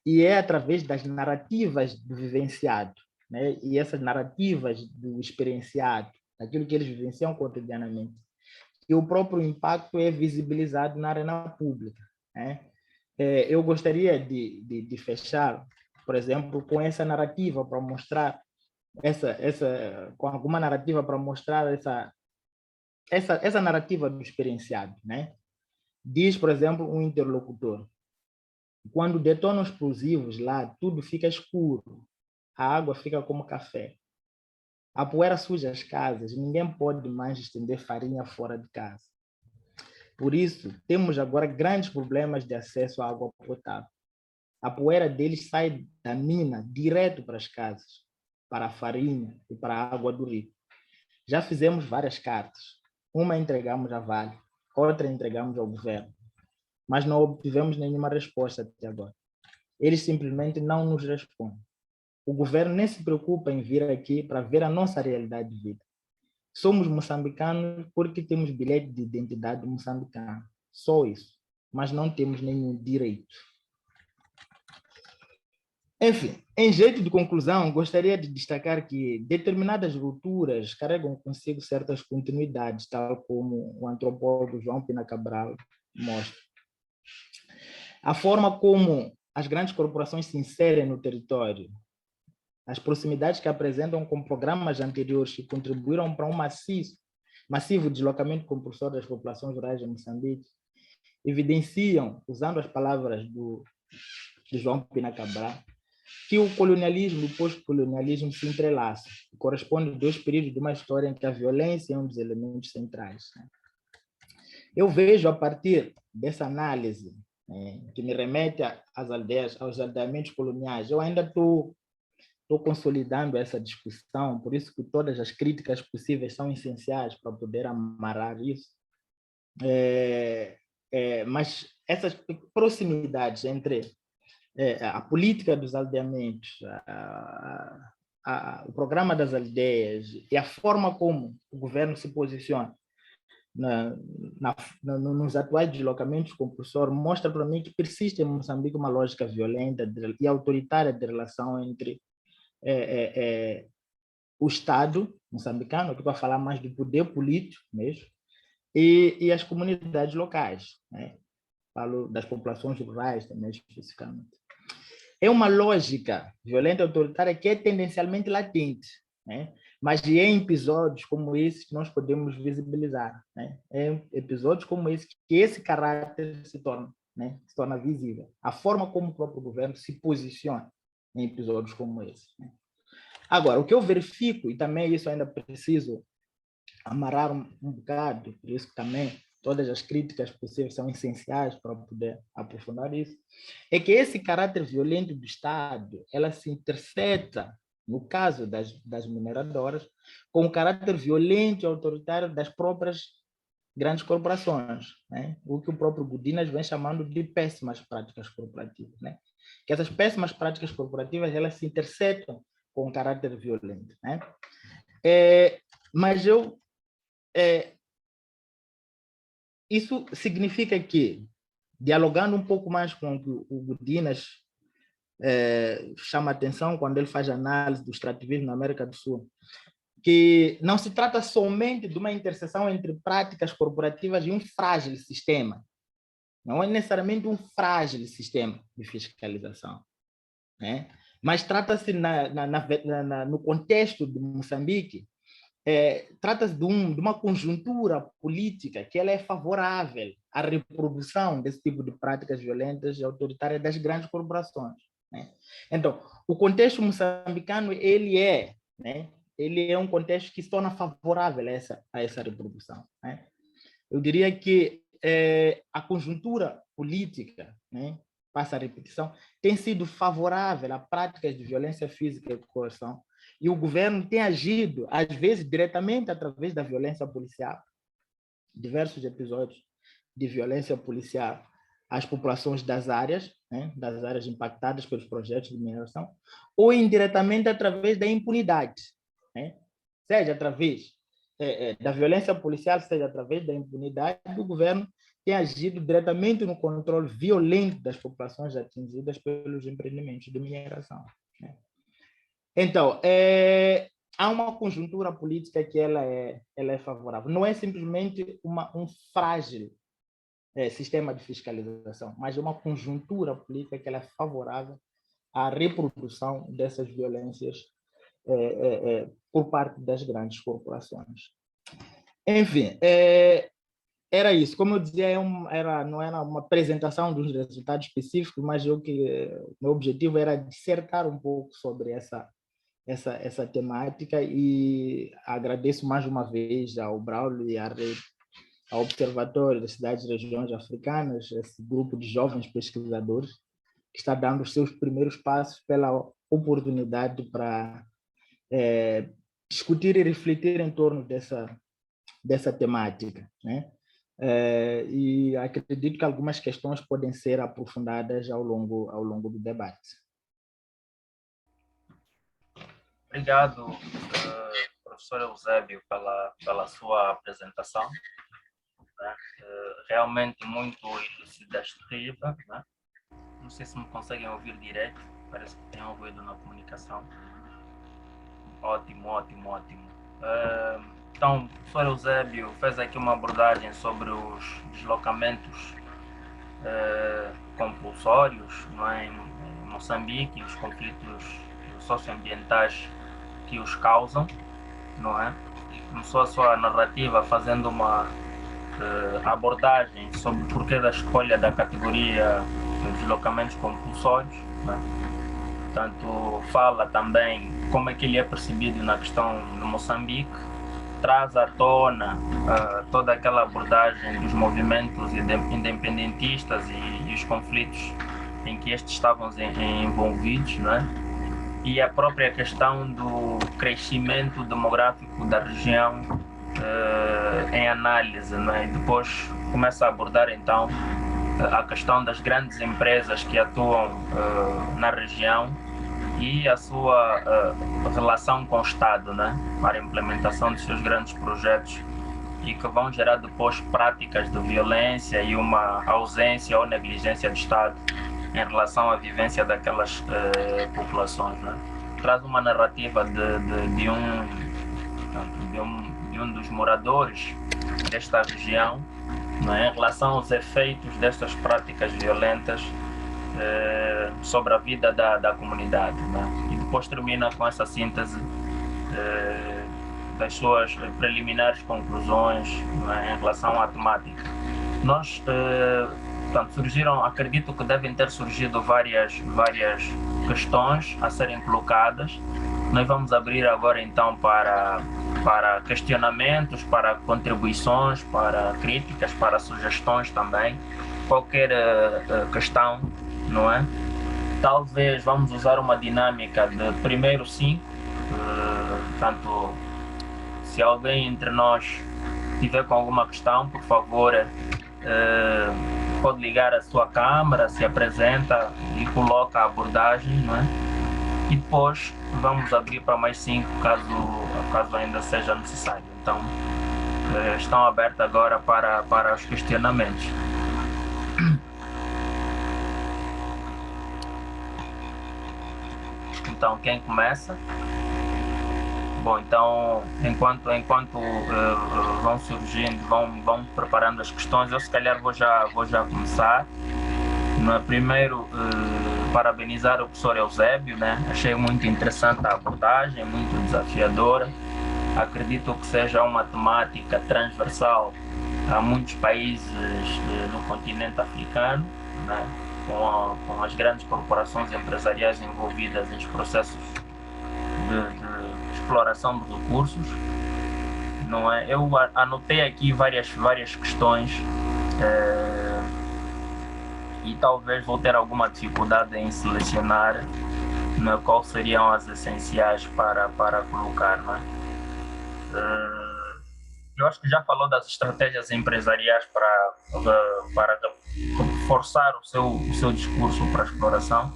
E é através das narrativas do vivenciado, né? E essas narrativas do experienciado, daquilo que eles vivenciam cotidianamente, e o próprio impacto é visibilizado na arena pública, né? Eu gostaria de fechar, por exemplo, com essa narrativa para mostrar com alguma narrativa para mostrar essa narrativa do experienciado, né? Diz, por exemplo, um interlocutor: quando detonam explosivos lá, tudo fica escuro, a água fica como café, a poeira suja as casas, ninguém pode mais estender farinha fora de casa. Por isso, temos agora grandes problemas de acesso à água potável. A poeira deles sai da mina direto para as casas, para a farinha e para a água do rio. Já fizemos várias cartas. Uma entregamos à Vale, outra entregamos ao governo, mas não obtivemos nenhuma resposta até agora. Eles simplesmente não nos respondem. O governo nem se preocupa em vir aqui para ver a nossa realidade de vida. Somos moçambicanos porque temos bilhete de identidade moçambicano. Só isso. Mas não temos nenhum direito. Enfim, em jeito de conclusão, gostaria de destacar que determinadas rupturas carregam consigo certas continuidades, tal como o antropólogo João Pina Cabral mostra. A forma como as grandes corporações se inserem no território, as proximidades que apresentam com programas anteriores que contribuíram para um massivo deslocamento compulsório das populações rurais de Moçambique, evidenciam, usando as palavras de João Pina Cabral, que o colonialismo e o pós-colonialismo se entrelaçam, e correspondem a dois períodos de uma história em que a violência é um dos elementos centrais. Eu vejo, a partir dessa análise, que me remete às aldeias, aos aldeamentos coloniais, eu ainda estou consolidando essa discussão, por isso que todas as críticas possíveis são essenciais para poder amarrar isso. Mas essas proximidades entre a política dos aldeamentos, o programa das aldeias e a forma como o governo se posiciona nos atuais deslocamentos compulsórios mostra para mim que persiste em Moçambique uma lógica violenta e autoritária de relação entre o Estado moçambicano, que vai falar mais do poder político mesmo, e as comunidades locais, né? Falo das populações rurais também especificamente. É uma lógica violenta e autoritária que é tendencialmente latente, né? Mas é em episódios como esse que nós podemos visibilizar, né? É episódios como esse que esse caráter se torna, né? Se torna visível. A forma como o próprio governo se posiciona em episódios como esse, né? Agora, o que eu verifico, e também isso ainda preciso amarrar um bocado, por isso que também todas as críticas possíveis são essenciais para poder aprofundar isso, é que esse caráter violento do Estado, ela se interseta, no caso das mineradoras, com o caráter violento e autoritário das próprias grandes corporações, né? O que o próprio Gudinas vem chamando de péssimas práticas corporativas, né? Que essas péssimas práticas corporativas, elas se intersetam com o caráter violento, né? Mas isso significa que, dialogando um pouco mais com o que o Gudinas chama atenção quando ele faz análise do extrativismo na América do Sul, que não se trata somente de uma interseção entre práticas corporativas e um frágil sistema. Não é necessariamente um frágil sistema de fiscalização, né? Mas trata-se, no contexto de Moçambique, trata-se de uma conjuntura política que ela é favorável à reprodução desse tipo de práticas violentas e autoritárias das grandes corporações, né? Então, o contexto moçambicano, né? Ele é um contexto que se torna favorável a essa reprodução, né? Eu diria que a conjuntura política, né, passa a repetição, tem sido favorável a práticas de violência física e coerção, e o governo tem agido, às vezes, diretamente através da violência policial, diversos episódios de violência policial às populações das áreas, né, das áreas impactadas pelos projetos de mineração, ou indiretamente através da impunidade, né? Seja através da violência policial, seja através da impunidade, o governo tem agido diretamente no controle violento das populações atingidas pelos empreendimentos de mineração, né? Então, há uma conjuntura política que ela é favorável. Não é simplesmente um frágil sistema de fiscalização, mas é uma conjuntura política que ela é favorável à reprodução dessas violências por parte das grandes corporações. Enfim, era isso. Como eu dizia, não era uma apresentação dos resultados específicos, mas meu objetivo era dissertar um pouco sobre essa temática, e agradeço mais uma vez ao Braulio e à rede, ao Observatório das Cidades e Regiões Africanas, esse grupo de jovens pesquisadores que está dando os seus primeiros passos, pela oportunidade para discutir e refletir em torno dessa temática, né? E acredito que algumas questões podem ser aprofundadas ao longo do debate. Obrigado, professor Eusébio, pela sua apresentação, né? Realmente muito elucidativa, né? Não sei se me conseguem ouvir direito. parece que tem um ruído na comunicação. Ótimo. Então, o professor Eusébio fez aqui uma abordagem sobre os deslocamentos compulsórios, não é, em Moçambique, os conflitos socioambientais que os causam, não é? Começou a sua narrativa fazendo uma abordagem sobre o porquê da escolha da categoria de deslocamentos compulsórios, não é? Portanto, fala também como é que ele é percebido na questão de Moçambique, traz à tona toda aquela abordagem dos movimentos independentistas e os conflitos em que estes estavam envolvidos, não é? E a própria questão do crescimento demográfico da região em análise, não é? E depois começa a abordar então a questão das grandes empresas que atuam na região e a sua relação com o Estado, né, para a implementação dos seus grandes projetos e que vão gerar depois práticas de violência e uma ausência ou negligência do Estado em relação à vivência daquelas populações, né. Traz uma narrativa de um dos moradores desta região, né, em relação aos efeitos destas práticas violentas sobre a vida da comunidade, né? E depois termina com essa síntese das suas preliminares conclusões, né, em relação à temática. Nós, portanto, surgiram, acredito que devem ter surgido várias questões a serem colocadas. Nós vamos abrir agora então para questionamentos, para contribuições, para críticas, para sugestões também. Qualquer questão, não é? Talvez vamos usar uma dinâmica de primeiro sim, portanto, se alguém entre nós tiver com alguma questão, por favor, pode ligar a sua câmera, se apresenta e coloca a abordagem, não é? E depois vamos abrir para mais 5 caso ainda seja necessário. Então, estão abertos agora para os questionamentos. Então, quem começa? Bom, então, enquanto vão surgindo, vão preparando as questões, eu se calhar vou já começar. Primeiro, parabenizar o professor Eusébio, né? Achei muito interessante a abordagem, muito desafiadora. Acredito que seja uma temática transversal a muitos países no continente africano, né? Com as grandes corporações empresariais envolvidas nos processos de exploração de recursos, não é? Eu anotei aqui várias questões e talvez vou ter alguma dificuldade em selecionar, né, quais seriam as essenciais para colocar, não é? Eu acho que já falou das estratégias empresariais para reforçar o seu discurso para a exploração.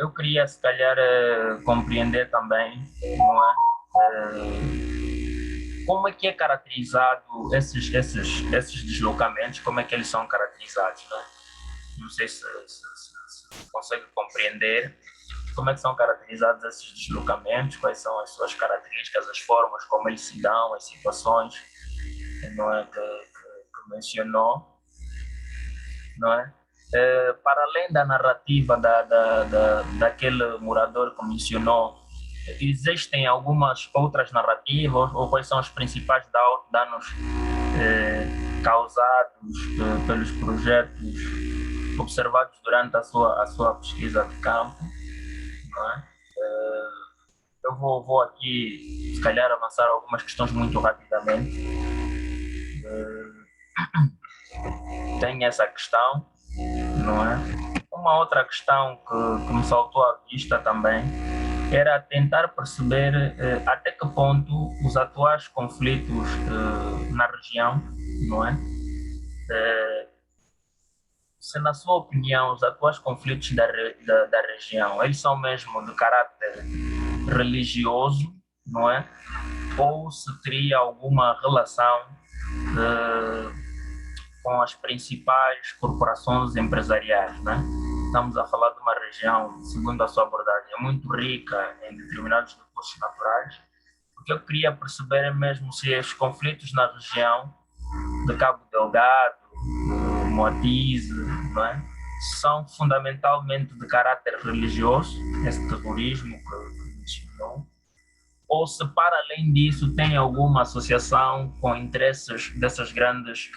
Eu queria, se calhar, compreender também, não é? Como é que é caracterizado esses deslocamentos, como é que eles são caracterizados, não é? Não sei se consegue compreender como é que são caracterizados esses deslocamentos, quais são as suas características, as formas como eles se dão, as situações, não é, que mencionou, não é? Para além da narrativa daquele morador que mencionou, existem algumas outras narrativas ou quais são os principais danos causados pelos projetos observados durante a sua pesquisa de campo, não é? Eu vou aqui, se calhar, avançar algumas questões muito rapidamente. Tem essa questão, não é? Uma outra questão que me saltou à vista também era tentar perceber até que ponto os atuais conflitos na região, não é? Se, na sua opinião, os atuais conflitos da região, eles são mesmo de caráter religioso, não é? Ou se teria alguma relação com as principais corporações empresariais, né? Estamos a falar de uma região, segundo a sua abordagem, é muito rica em determinados recursos naturais, porque eu queria perceber mesmo se os conflitos na região de Cabo Delgado, Moatize, não é? São fundamentalmente de caráter religioso, esse terrorismo que mencionou, ou se para além disso tem alguma associação com interesses dessas grandes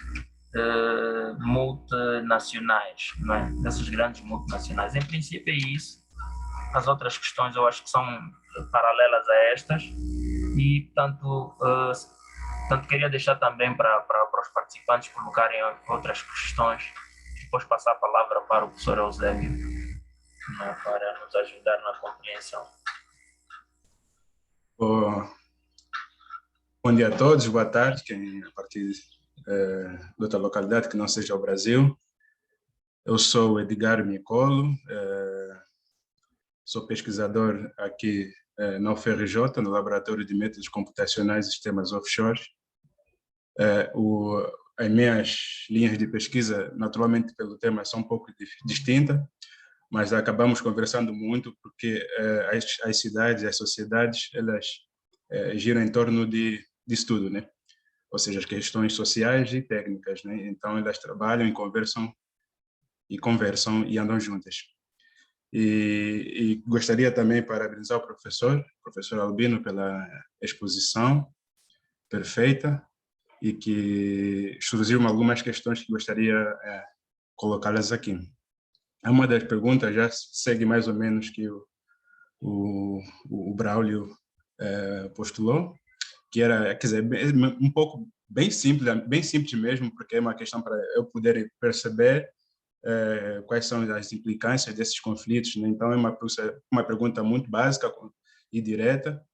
multinacionais, não é? Dessas grandes multinacionais. Em princípio é isso. As outras questões eu acho que são paralelas a estas e, portanto queria deixar também para os participantes colocarem outras questões e depois passar a palavra para o professor Eusébio, não é? Para nos ajudar na compreensão. Bom dia a todos, boa tarde, quem a partir de outra localidade que não seja o Brasil. Eu sou o Edgar Micolo, sou pesquisador aqui na UFRJ, no Laboratório de Métodos Computacionais e Sistemas Offshore. As minhas linhas de pesquisa, naturalmente pelo tema, são um pouco distintas, mas acabamos conversando muito porque as cidades, as sociedades, elas giram em torno disso tudo, né? Ou seja, as questões sociais e técnicas, né? Então elas trabalham e conversam e andam juntas. E gostaria também de parabenizar o professor Albino, pela exposição perfeita e que surgiram algumas questões que gostaria de colocá-las aqui. Uma das perguntas já segue mais ou menos que o Braulio postulou, que era, quer dizer, um pouco bem simples mesmo, porque é uma questão para eu poder perceber quais são as implicâncias desses conflitos, né? Então é uma pergunta muito básica e direta,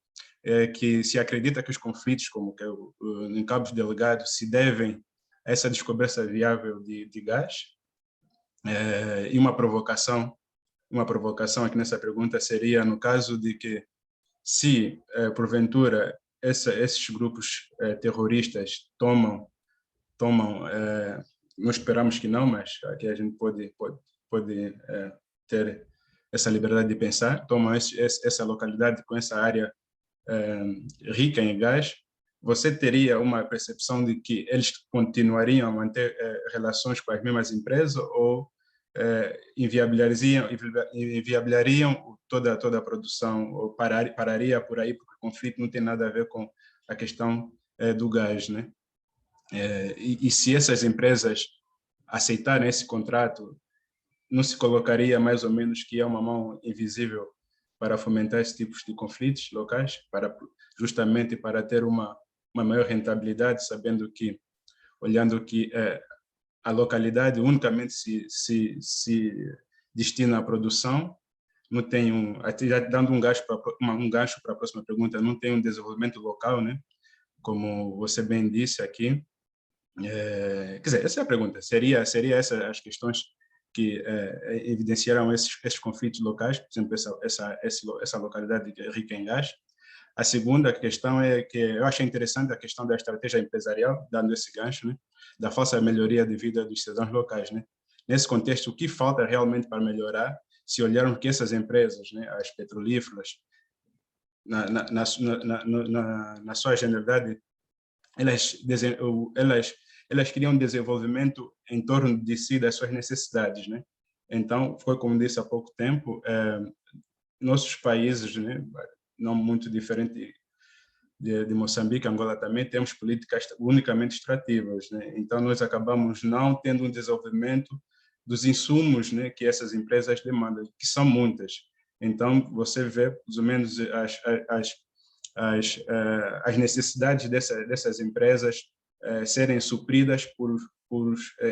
que se acredita que os conflitos, como que em Cabo Delgado, se devem a essa descoberta viável de gás, e uma provocação aqui nessa pergunta seria no caso de que se porventura esses grupos terroristas tomam não esperamos que não, mas aqui a gente pode ter essa liberdade de pensar, tomam essa localidade com essa área rica em gás, você teria uma percepção de que eles continuariam a manter relações com as mesmas empresas ou inviabilizariam toda a produção, ou pararia por aí, porque o conflito não tem nada a ver com a questão do gás, né? E se essas empresas aceitarem esse contrato, não se colocaria mais ou menos que é uma mão invisível para fomentar esses tipos de conflitos locais, justamente para ter uma maior rentabilidade, olhando que a localidade unicamente se destina à produção, não tem até já dando um gancho para a próxima pergunta, não tem um desenvolvimento local, né? Como você bem disse aqui. Quer dizer, essa é a pergunta. Seria essas as questões que evidenciaram esses conflitos locais, por exemplo, essa localidade rica em gás. A segunda questão é que eu achei interessante a questão da estratégia empresarial, dando esse gancho, né, da falsa melhoria de vida dos cidadãos locais, né? Nesse contexto, o que falta realmente para melhorar, se olharmos que essas empresas, né, as petrolíferas, na sua generalidade, elas criam desenvolvimento em torno de si, das suas necessidades, né? Então, foi como disse há pouco tempo, nossos países, né, não muito diferente de Moçambique, Angola também, temos políticas unicamente extrativas, né? Então, nós acabamos não tendo um desenvolvimento dos insumos, né, que essas empresas demandam, que são muitas. Então, você vê, mais ou menos, as necessidades dessas empresas serem supridas por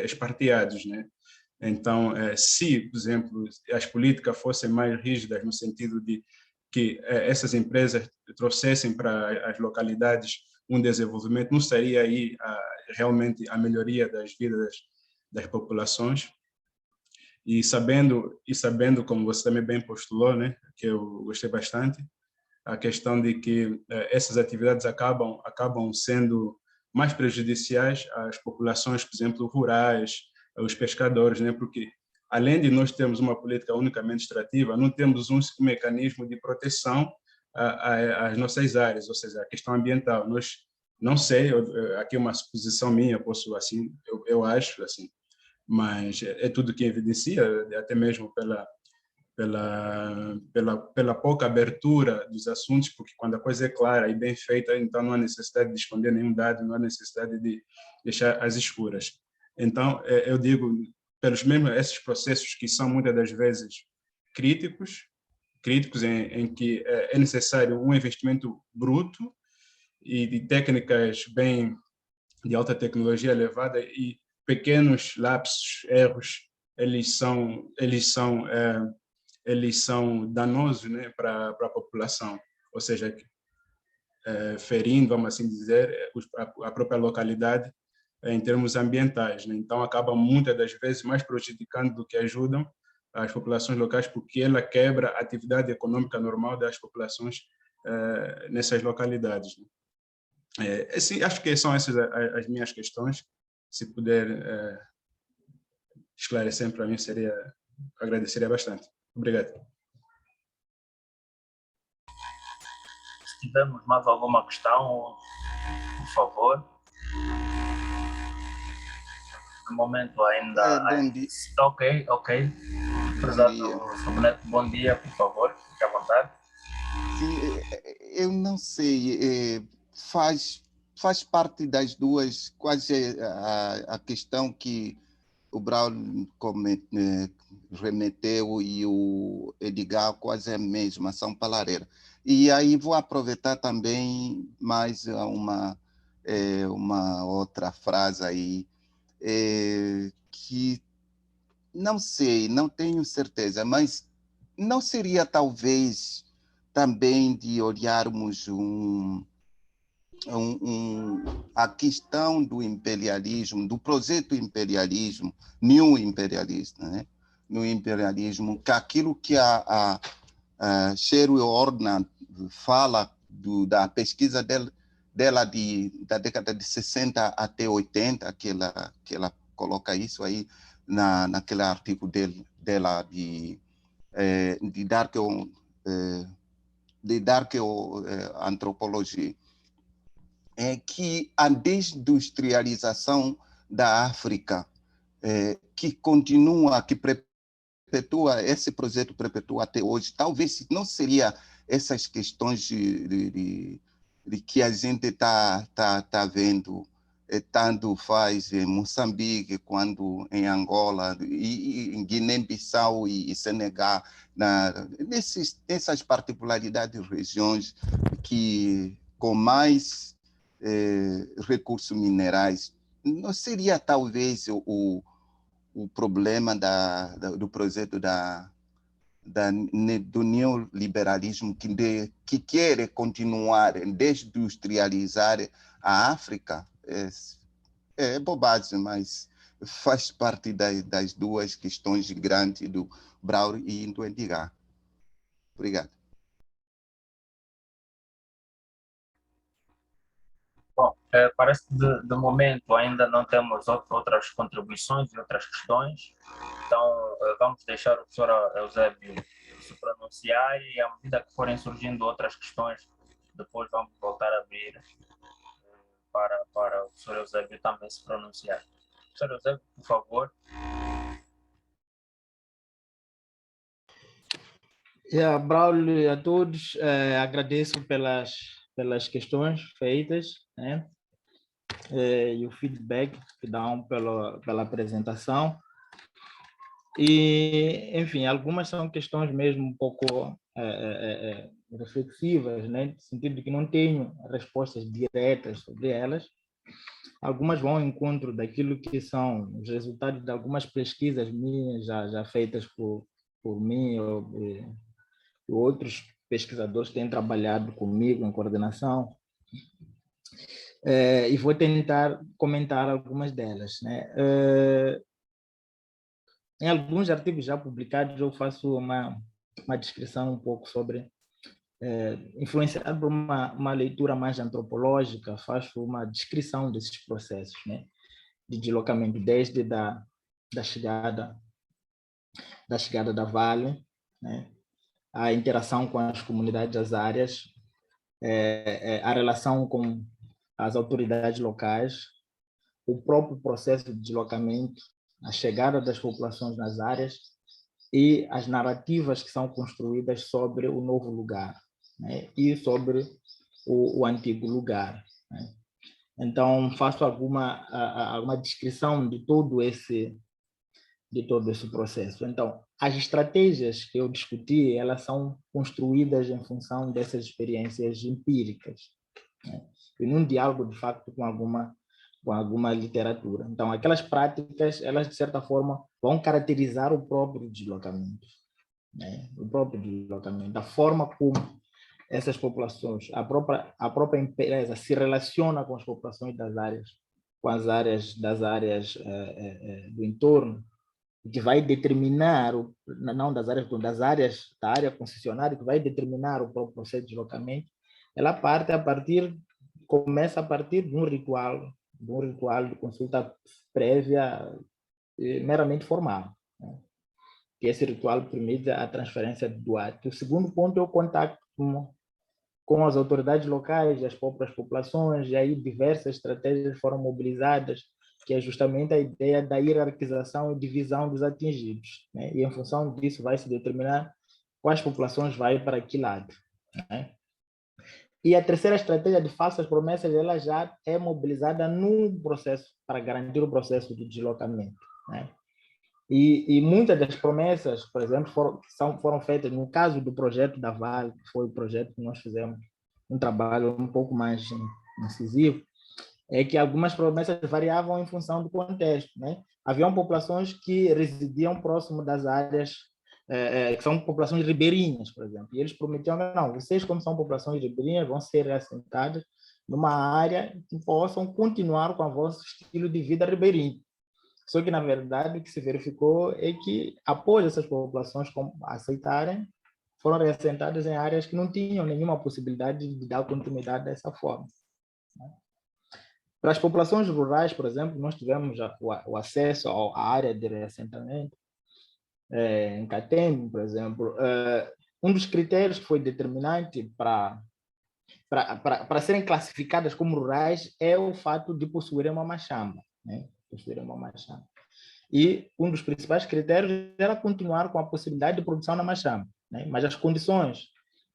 expatriados, né? Então, se, por exemplo, as políticas fossem mais rígidas no sentido de que essas empresas trouxessem para as localidades um desenvolvimento, não seria aí realmente a melhoria das vidas das populações. E sabendo, como você também bem postulou, né, que eu gostei bastante, a questão de que essas atividades acabam sendo mais prejudiciais às populações, por exemplo, rurais, aos pescadores, né? Porque além de nós termos uma política unicamente extrativa, não temos um mecanismo de proteção às nossas áreas, ou seja, a questão ambiental. Nós, não sei, aqui é uma suposição minha, posso assim, eu acho assim, mas é tudo que evidencia, até mesmo pela pouca abertura dos assuntos, porque quando a coisa é clara e bem feita, então não há necessidade de esconder nenhum dado, não há necessidade de deixar as escuras. Então, eu digo, pelos mesmos esses processos que são muitas das vezes críticos em que é necessário um investimento bruto e de técnicas bem de alta tecnologia elevada, e pequenos lapsos, erros, eles são danosos, né, para a população, ou seja, ferindo, vamos assim dizer, a própria localidade em termos ambientais, né? Então acaba muitas das vezes mais prejudicando do que ajudam as populações locais, porque ela quebra a atividade econômica normal das populações nessas localidades, né? Assim, acho que são essas as minhas questões. Se puder esclarecer para mim, agradeceria bastante. Obrigado. Se tivermos mais alguma questão, por favor. No momento ainda... Bom dia. Ok. Prezado Sobreneto, bom dia, por favor, fique à vontade. Sim, eu não sei, faz parte das duas, quase a questão que o Braulio remeteu e o Edgar quase é a mesma, são palavras. E aí vou aproveitar também mais uma outra frase aí, que não sei, não tenho certeza, mas não seria talvez também de olharmos a questão do imperialismo, do projeto imperialismo, new imperialismo, né? No imperialismo, que aquilo que a Sherry Ordnance fala da pesquisa dela da década de 60 até 80, que ela coloca isso aí naquele artigo dela de Dark Antropologia, é que a desindustrialização da África, que continua, que perpetua, esse projeto perpetua até hoje, talvez não seria essas questões de que a gente está vendo, tanto faz em Moçambique, quanto em Angola, e em Guiné-Bissau e Senegal, nessas particularidades de regiões que com mais recursos minerais, não seria talvez o problema do projeto do neoliberalismo que quer continuar a desindustrializar a África? É bobagem, mas faz parte das duas questões grandes do Braulio e do Edgar. Obrigado. Bom, parece que de momento ainda não temos outras contribuições e outras questões, então vamos deixar o professor Eusébio se pronunciar, e à medida que forem surgindo outras questões, depois vamos voltar a abrir para o professor Eusébio também se pronunciar. Professor Eusébio, por favor. Braulio e a todos, agradeço pelas questões feitas, né? E o feedback que dão pela apresentação. E, enfim, algumas são questões mesmo um pouco reflexivas, né? No sentido de que não tenho respostas diretas sobre elas. Algumas vão ao encontro daquilo que são os resultados de algumas pesquisas minhas já feitas por mim e outros pesquisadores que têm trabalhado comigo em coordenação. E vou tentar comentar algumas delas, né? Em alguns artigos já publicados, eu faço uma descrição um pouco sobre, influenciado por uma leitura mais antropológica, faço uma descrição desses processos, né, de deslocamento, desde da chegada da chegada da Vale, né? A interação com as comunidades das áreas, a relação com as autoridades locais, o próprio processo de deslocamento, a chegada das populações nas áreas e as narrativas que são construídas sobre o novo lugar, né? E sobre o antigo lugar, né? Então, faço alguma descrição de todo esse processo. Então, as estratégias que eu discuti, elas são construídas em função dessas experiências empíricas, né? E num diálogo, de facto, com alguma literatura. Então, aquelas práticas, elas, de certa forma, vão caracterizar o próprio deslocamento, né? O próprio deslocamento, a forma como essas populações, a própria empresa se relaciona com as populações das áreas, com as áreas do entorno, que vai determinar, não das áreas, da área concessionária, que vai determinar o próprio processo de deslocamento, ela começa a partir de um ritual de consulta prévia meramente formal, né? Que esse ritual permite a transferência do ato. O segundo ponto é o contato com as autoridades locais e as próprias populações, e aí diversas estratégias foram mobilizadas, que é justamente a ideia da hierarquização e divisão dos atingidos, né? E em função disso vai se determinar quais populações vai para que lado, né? E a terceira estratégia de falsas promessas, ela já é mobilizada no processo, para garantir o processo de deslocamento, né? E muitas das promessas, por exemplo, foram feitas no caso do projeto da Vale, que foi o projeto que nós fizemos, um trabalho um pouco mais incisivo, é que algumas promessas variavam em função do contexto, né? Haviam populações que residiam próximo das áreas, que são populações ribeirinhas, por exemplo, e eles prometiam, não, vocês, como são populações ribeirinhas, vão ser assentadas numa área que possam continuar com o vosso estilo de vida ribeirinho. Só que, na verdade, o que se verificou é que, após essas populações aceitarem, foram reassentadas em áreas que não tinham nenhuma possibilidade de dar continuidade dessa forma, né? Para as populações rurais, por exemplo, nós tivemos o acesso à área de reassentamento, em Catembe, por exemplo. Um dos critérios que foi determinante para serem classificadas como rurais é o fato de possuírem uma machamba, né? Possuírem uma machamba. E um dos principais critérios era continuar com a possibilidade de produção na machamba, né? Mas as condições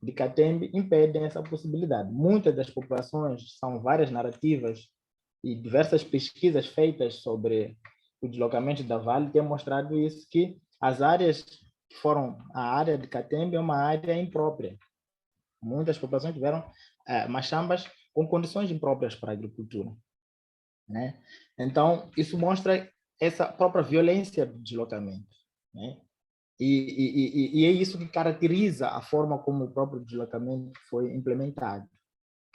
de Catembe impedem essa possibilidade. Muitas das populações, são várias narrativas e diversas pesquisas feitas sobre o deslocamento da Vale têm mostrado isso, que as áreas que foram a área de Catembe é uma área imprópria. Muitas populações tiveram machambas com condições impróprias para a agricultura, né? Então, isso mostra essa própria violência do deslocamento, né? E é isso que caracteriza a forma como o próprio deslocamento foi implementado,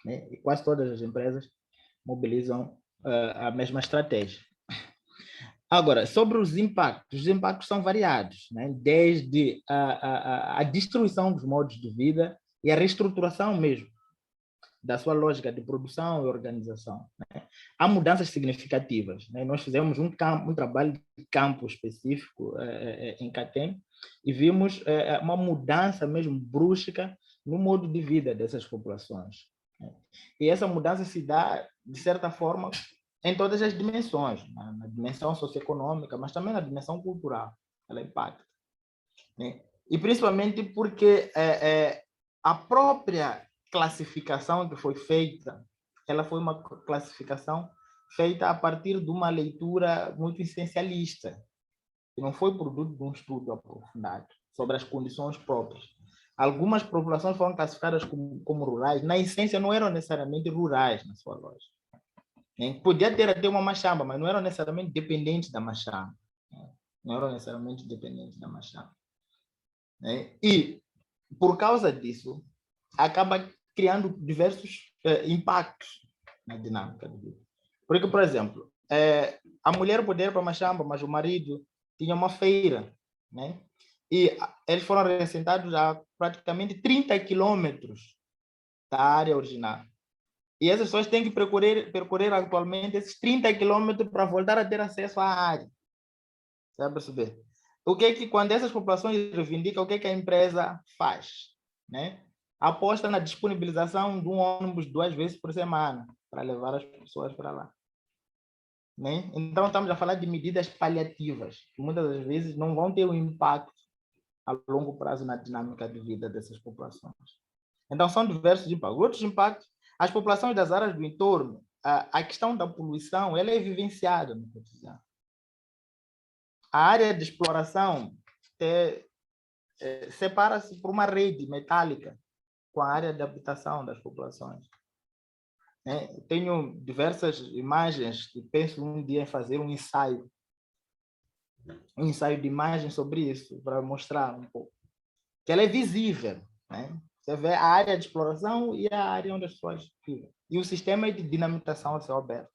né? E quase todas as empresas mobilizam a mesma estratégia. Agora, sobre os impactos são variados, né? Desde a destruição dos modos de vida e a reestruturação mesmo da sua lógica de produção e organização, né? Há mudanças significativas, né? Nós fizemos um trabalho de campo específico em Catembe e vimos uma mudança mesmo brusca no modo de vida dessas populações, né? E essa mudança se dá, de certa forma, em todas as dimensões, na dimensão socioeconômica, mas também na dimensão cultural, ela impacta, né? E principalmente porque a própria classificação que foi feita, ela foi uma classificação feita a partir de uma leitura muito essencialista, que não foi produto de um estudo aprofundado sobre as condições próprias. Algumas populações foram classificadas como rurais, na essência não eram necessariamente rurais na sua lógica. Podia ter até uma machamba, mas não eram necessariamente dependentes da machamba. Não eram necessariamente dependentes da machamba. E, por causa disso, acaba criando diversos impactos na dinâmica de vida. Porque, por exemplo, a mulher podia ir para a machamba, mas o marido tinha uma feira, né? E eles foram reassentados a praticamente 30 quilômetros da área original. E essas pessoas têm que percorrer atualmente esses 30 quilômetros para voltar a ter acesso à área. Você vai perceber? o que é que, quando essas populações reivindicam, o que é que a empresa faz? Né? Aposta na disponibilização de um ônibus 2 vezes por semana para levar as pessoas para lá. Né? Então, estamos a falar de medidas paliativas, que muitas das vezes não vão ter um impacto a longo prazo na dinâmica de vida dessas populações. Então, são diversos impactos. Outros impactos, as populações das áreas do entorno, a questão da poluição, ela é vivenciada no cotidiano. A área de exploração separa-se por uma rede metálica com a área de habitação das populações. Tenho diversas imagens que penso um dia em fazer um ensaio de imagem sobre isso, para mostrar um pouco. Que ela é visível, né? Você vê a área de exploração e a área onde as pessoas vivem. E o sistema é de dinamitação a céu aberto.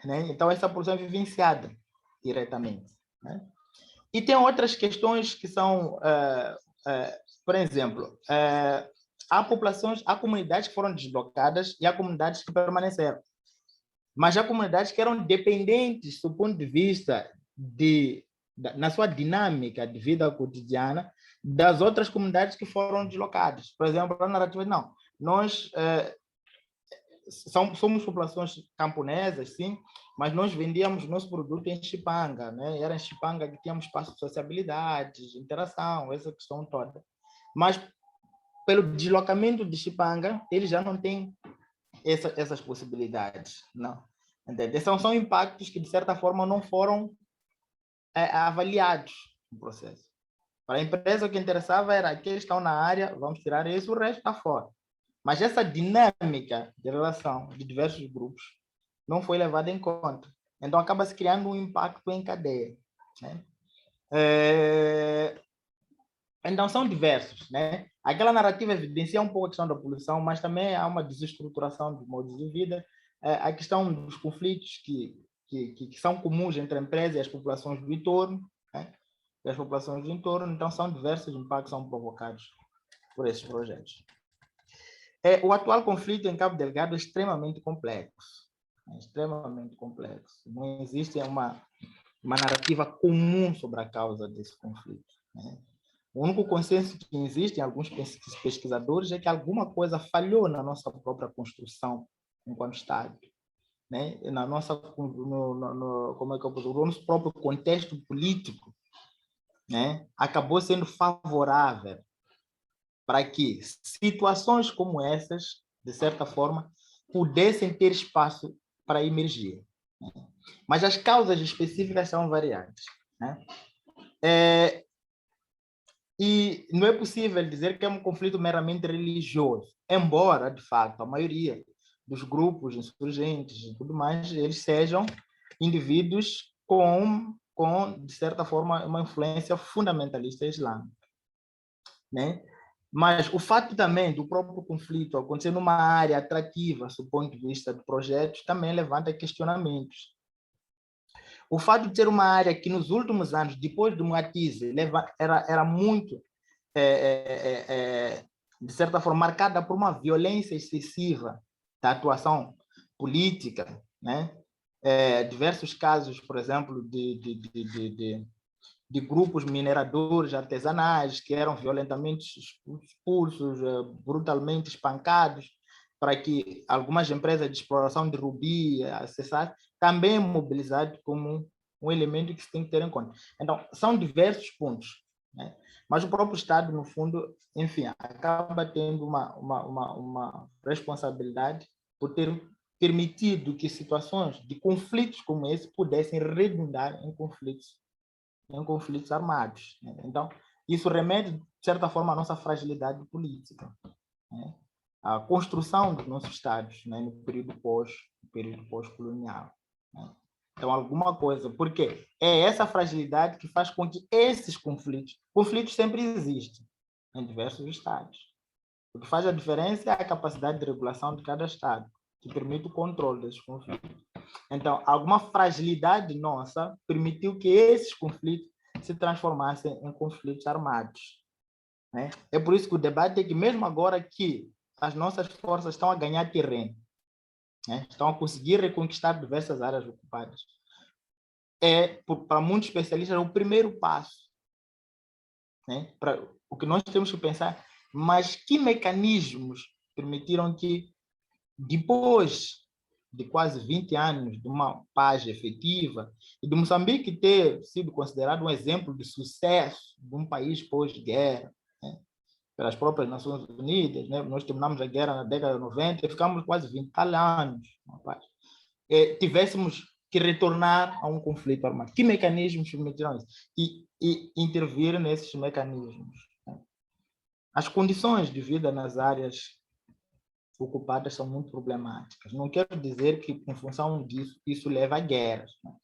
Né? Então, essa porção é vivenciada diretamente. Né? E tem outras questões que são, por exemplo, há comunidades que foram deslocadas e há comunidades que permaneceram. Mas há comunidades que eram dependentes do ponto de vista na sua dinâmica de vida cotidiana das outras comunidades que foram deslocadas. Por exemplo, a narrativa, não, nós somos populações camponesas, sim, mas nós vendíamos nosso produto em Chipanga, né? Era em Chipanga que tínhamos espaço de sociabilidade, interação, essa questão toda. Mas, pelo deslocamento de Chipanga, eles já não têm essas possibilidades, não. Entende? São impactos que, de certa forma, não foram avaliados no processo. Para a empresa, o que interessava era aqueles que estão na área, vamos tirar isso, o resto está fora. Mas essa dinâmica de relação de diversos grupos não foi levada em conta. Então, acaba se criando um impacto em cadeia. Né? Então, são diversos. Né? Aquela narrativa evidencia um pouco a questão da poluição, mas também há uma desestruturação dos modos de vida, a questão dos conflitos que são comuns entre a empresa e as populações do entorno, né? E as populações do entorno, então são diversos impactos que são provocados por esses projetos. O atual conflito em Cabo Delgado é extremamente complexo. Extremamente complexo. Não existe uma narrativa comum sobre a causa desse conflito. Né? O único consenso que existe em alguns pesquisadores é que alguma coisa falhou na nossa própria construção enquanto Estado. Né? Na nossa, como é que eu posso dizer, o nosso próprio contexto político, né? Acabou sendo favorável para que situações como essas, de certa forma, pudessem ter espaço para emergir. Né? Mas as causas específicas são variadas. Né? E não é possível dizer que é um conflito meramente religioso, embora, de fato, a maioria dos grupos insurgentes e tudo mais, eles sejam indivíduos com, de certa forma, uma influência fundamentalista islâmica. Né? Mas o fato também do próprio conflito acontecer numa área atrativa, do ponto de vista de projetos, também levanta questionamentos. O fato de ter uma área que nos últimos anos, depois do Matize, era muito, de certa forma, marcada por uma violência excessiva da atuação política, né? Diversos casos, por exemplo, de grupos mineradores artesanais que eram violentamente expulsos, brutalmente espancados, para que algumas empresas de exploração de rubi acessassem, também é mobilizado como um elemento que se tem que ter em conta. Então, são diversos pontos, né? Mas o próprio Estado, no fundo, enfim, acaba tendo uma responsabilidade por ter permitido que situações de conflitos como esse pudessem redundar em conflitos armados. Né? Então, isso remete, de certa forma, à nossa fragilidade política. Né? A construção dos nossos Estados, né, no período pós-colonial. Né? Então, alguma coisa, porque é essa fragilidade que faz com que esses conflitos sempre existem em diversos Estados. O que faz a diferença é a capacidade de regulação de cada Estado, que permite o controle desses conflitos. Então, alguma fragilidade nossa permitiu que esses conflitos se transformassem em conflitos armados. Né? É por isso que o debate é que, mesmo agora que as nossas forças estão a ganhar terreno, né? Estão a conseguir reconquistar diversas áreas ocupadas, para muitos especialistas, é o primeiro passo, né? Para o que nós temos que pensar, mas que mecanismos permitiram que, depois de quase 20 anos de uma paz efetiva, e de Moçambique ter sido considerado um exemplo de sucesso de um país pós-guerra, né, pelas próprias Nações Unidas, né? Nós terminamos a guerra na década de 90 e ficamos quase 20 anos, rapaz. Tivéssemos que retornar a um conflito armado. Que mecanismos permitiram isso? E intervir nesses mecanismos, né? As condições de vida nas áreas ocupadas são muito problemáticas. Não quero dizer que, em função disso, isso leva a guerras, né?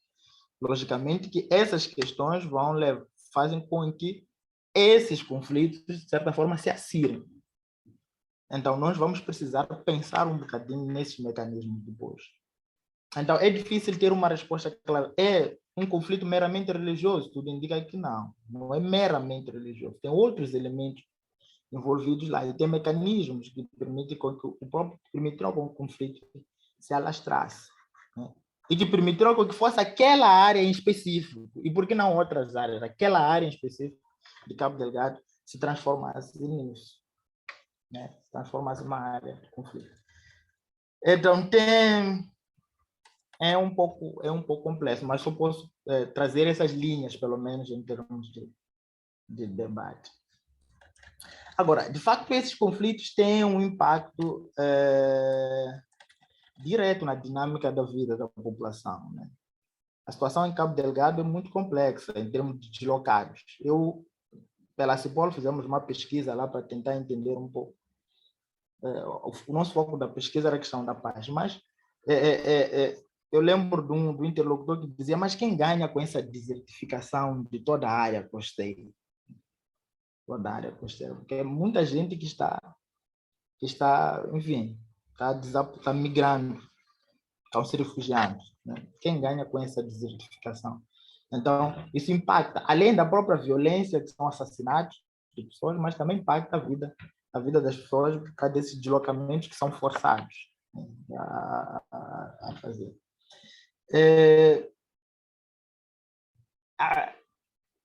Logicamente que essas questões fazem com que esses conflitos, de certa forma, se acirem. Então, nós vamos precisar pensar um bocadinho nesses mecanismos depois. Então, é difícil ter uma resposta clara. É um conflito meramente religioso? Tudo indica que não. Não é meramente religioso. Tem outros elementos envolvidos lá. E tem mecanismos que permitiram que o conflito se alastrasse, né? E que permitiram que fosse aquela área em específico. E por que não outras áreas? Aquela área em específico de Cabo Delgado se transformasse nisso, né? Se transformasse numa área de conflito. Então, é um pouco complexo, mas só posso trazer essas linhas, pelo menos, em termos de debate. Agora, de facto, esses conflitos têm um impacto direto na dinâmica da vida da população, né? A situação em Cabo Delgado é muito complexa em termos de deslocados. Pela Cipol, fizemos uma pesquisa lá para tentar entender um pouco. O nosso foco da pesquisa era a questão da paz, mas eu lembro do interlocutor que dizia, mas quem ganha com essa desertificação de toda a área costeira? Toda a área costeira, porque é muita gente que está enfim, está migrando, estão se refugiando, né? Quem ganha com essa desertificação? Então, isso impacta, além da própria violência, que são assassinatos de pessoas, mas também impacta a vida das pessoas por causa desses deslocamentos que são forçados, né, a fazer.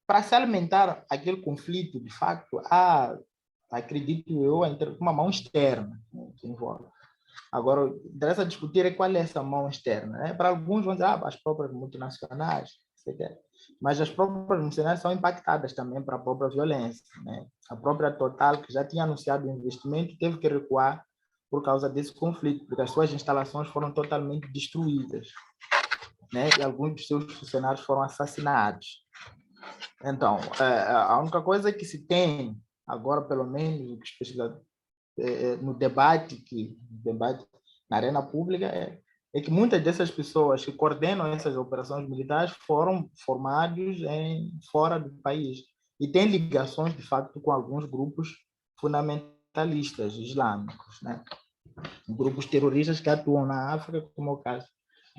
Para se alimentar aquele conflito, de facto, acredito eu, uma mão externa, né, que envolve. Agora, interessa discutir qual é essa mão externa, né? Para alguns vão dizer, as próprias multinacionais, etc. Mas as próprias multinacionais são impactadas também para a própria violência, né? A própria Total, que já tinha anunciado o investimento, teve que recuar por causa desse conflito, porque as suas instalações foram totalmente destruídas, né? E alguns dos seus funcionários foram assassinados. Então, a única coisa que se tem agora, pelo menos, no debate na arena pública é que muitas dessas pessoas que coordenam essas operações militares foram formados fora do país e têm ligações, de fato, com alguns grupos fundamentalistas islâmicos, né? Grupos terroristas que atuam na África, como é o caso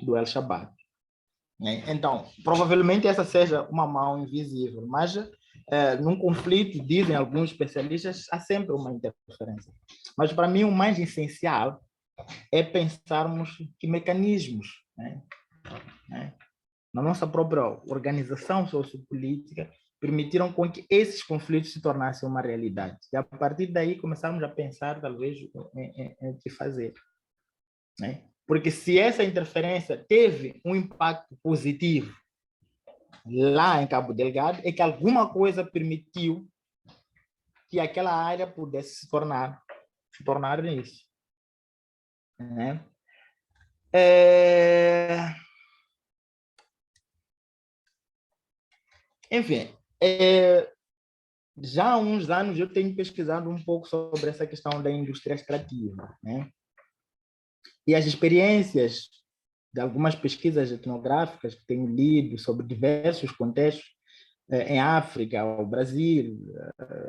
do Al-Shabaab, né? Então, provavelmente essa seja uma mão invisível, mas num conflito, dizem alguns especialistas, há sempre uma interferência. Mas, para mim, o mais essencial é pensarmos que mecanismos, né, na nossa própria organização sociopolítica, permitiram com que esses conflitos se tornassem uma realidade. E, a partir daí, começarmos a pensar, talvez, em o que fazer, né? Porque se essa interferência teve um impacto positivo lá em Cabo Delgado, é que alguma coisa permitiu que aquela área pudesse se tornar isso, né? Enfim, já há uns anos eu tenho pesquisado um pouco sobre essa questão da indústria extrativa, né? E as experiências de algumas pesquisas etnográficas que tenho lido sobre diversos contextos em África, o Brasil,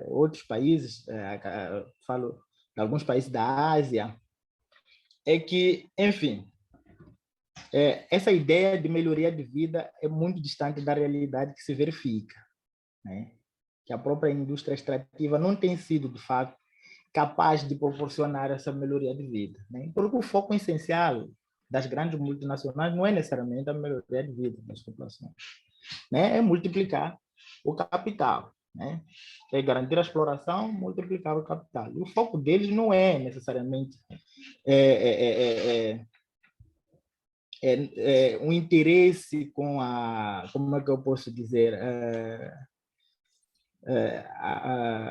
outros países, falo de alguns países da Ásia, é que, enfim, essa ideia de melhoria de vida é muito distante da realidade que se verifica, né? Que a própria indústria extrativa não tem sido, de fato, capaz de proporcionar essa melhoria de vida, né? Porque o foco essencial das grandes multinacionais não é necessariamente a melhoria de vida das populações, né? É multiplicar o capital, né? É garantir a exploração, multiplicar o capital. E o foco deles não é necessariamente um interesse com como é que eu posso dizer,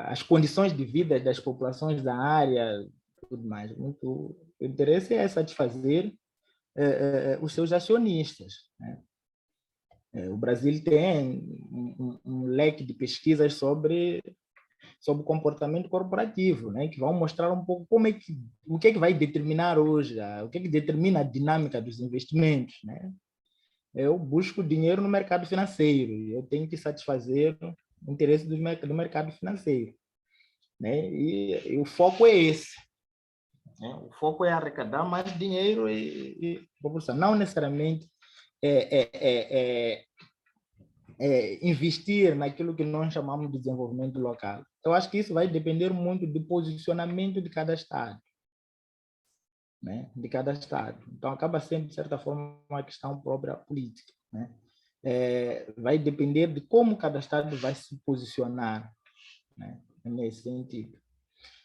as condições de vida das populações da área, tudo mais. O interesse é satisfazer os seus acionistas, né? O Brasil tem um leque de pesquisas sobre o comportamento corporativo, né, que vão mostrar um pouco o que é que vai determinar hoje, o que é que determina a dinâmica dos investimentos, né? Eu busco dinheiro no mercado financeiro e eu tenho que satisfazer o interesse do mercado financeiro, né? E o foco é esse, né? O foco é arrecadar mais dinheiro e proporcionar, não necessariamente investir naquilo que nós chamamos de desenvolvimento local. Eu acho que isso vai depender muito do posicionamento de cada Estado, né? De cada Estado. Então, acaba sendo, de certa forma, uma questão própria política, né? Vai depender de como cada Estado vai se posicionar, né? Nesse sentido.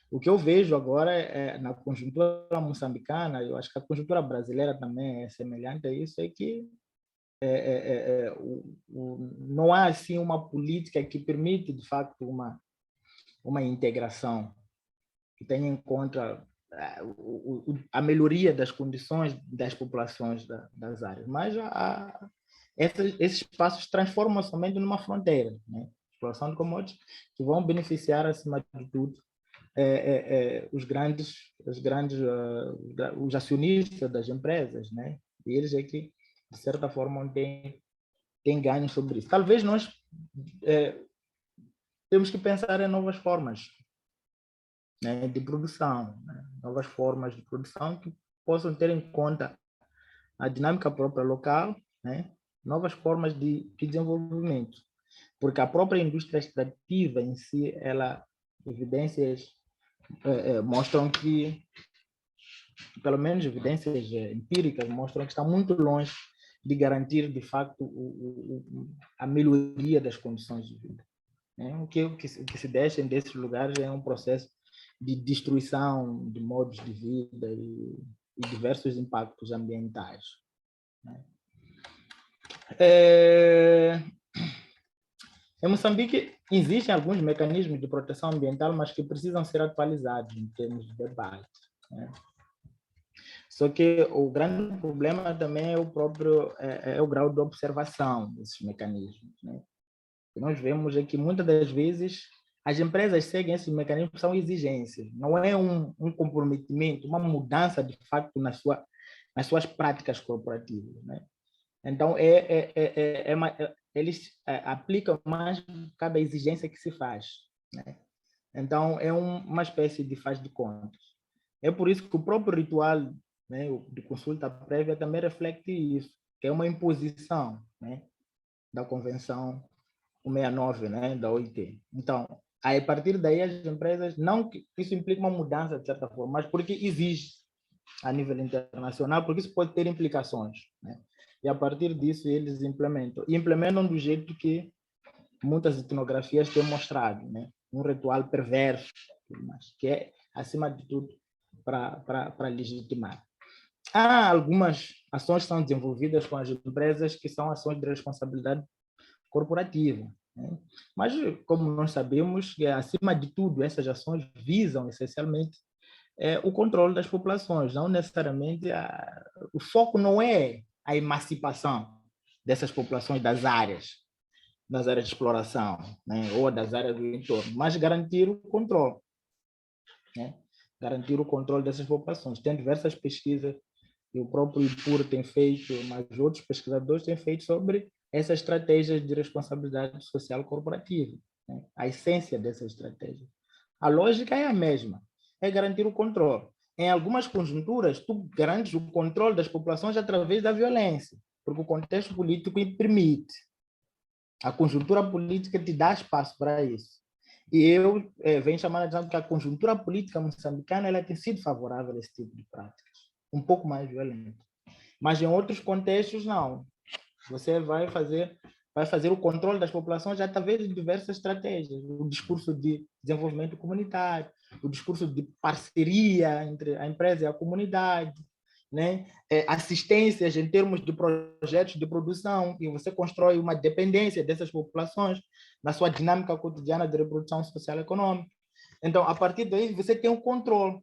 O que eu vejo agora na conjuntura moçambicana, eu acho que a conjuntura brasileira também é semelhante a isso, é que não há assim uma política que permite de facto uma integração que tenha em conta a melhoria das condições das populações das áreas, mas esses espaços transformam somente numa fronteira, né? Exploração de commodities que vão beneficiar acima de tudo os acionistas das empresas, né? E eles é que de certa forma tem ganho sobre isso. Talvez nós temos que pensar em novas formas, né, de produção, né? Novas formas de produção que possam ter em conta a dinâmica própria local, né? Novas formas de desenvolvimento, porque a própria indústria extrativa em si, evidências mostram que, pelo menos evidências empíricas mostram que está muito longe de garantir, de facto, a melhoria das condições de vida, né? O que se deixa desses lugares é um processo de destruição de modos de vida e diversos impactos ambientais, né? Em Moçambique, existem alguns mecanismos de proteção ambiental, mas que precisam ser atualizados em termos de debate, né? Só que o grande problema também é o grau de observação desses mecanismos, né? O que nós vemos é que muitas das vezes as empresas seguem esses mecanismos, são exigências, não é um comprometimento, uma mudança de facto nas suas práticas corporativas, né? Então, eles aplicam mais cada exigência que se faz, né? Então, é uma espécie de faz de contas. É por isso que o próprio ritual, né, de consulta prévia também reflete isso, que é uma imposição, né, da Convenção 169, né, da OIT. Então, a partir daí as empresas, não que isso implica uma mudança de certa forma, mas porque exige a nível internacional, porque isso pode ter implicações, né? E a partir disso eles implementam do jeito que muitas etnografias têm mostrado, né? Um ritual perverso, mas que é, acima de tudo, para legitimar. Há algumas ações que são desenvolvidas com as empresas que são ações de responsabilidade corporativa, né? Mas, como nós sabemos, acima de tudo, essas ações visam essencialmente o controle das populações, não necessariamente o foco não é a emancipação dessas populações das áreas de exploração, né, ou das áreas do entorno, mas garantir o controle, né? Garantir o controle dessas populações. Tem diversas pesquisas que o próprio IPUR tem feito, mas outros pesquisadores têm feito sobre essas estratégias de responsabilidade social corporativa, né? A essência dessas estratégias. A lógica é a mesma, é garantir o controle. Em algumas conjunturas, tu garantes o controle das populações através da violência, porque o contexto político permite. A conjuntura política te dá espaço para isso. E eu venho chamando a atenção que a conjuntura política moçambicana ela tem sido favorável a esse tipo de práticas, um pouco mais violenta. Mas em outros contextos, não. Você vai fazer o controle das populações através de diversas estratégias. O discurso de desenvolvimento comunitário, o discurso de parceria entre a empresa e a comunidade, né? Assistências em termos de projetos de produção, e você constrói uma dependência dessas populações na sua dinâmica cotidiana de reprodução social e econômica. Então, a partir daí, você tem um controle.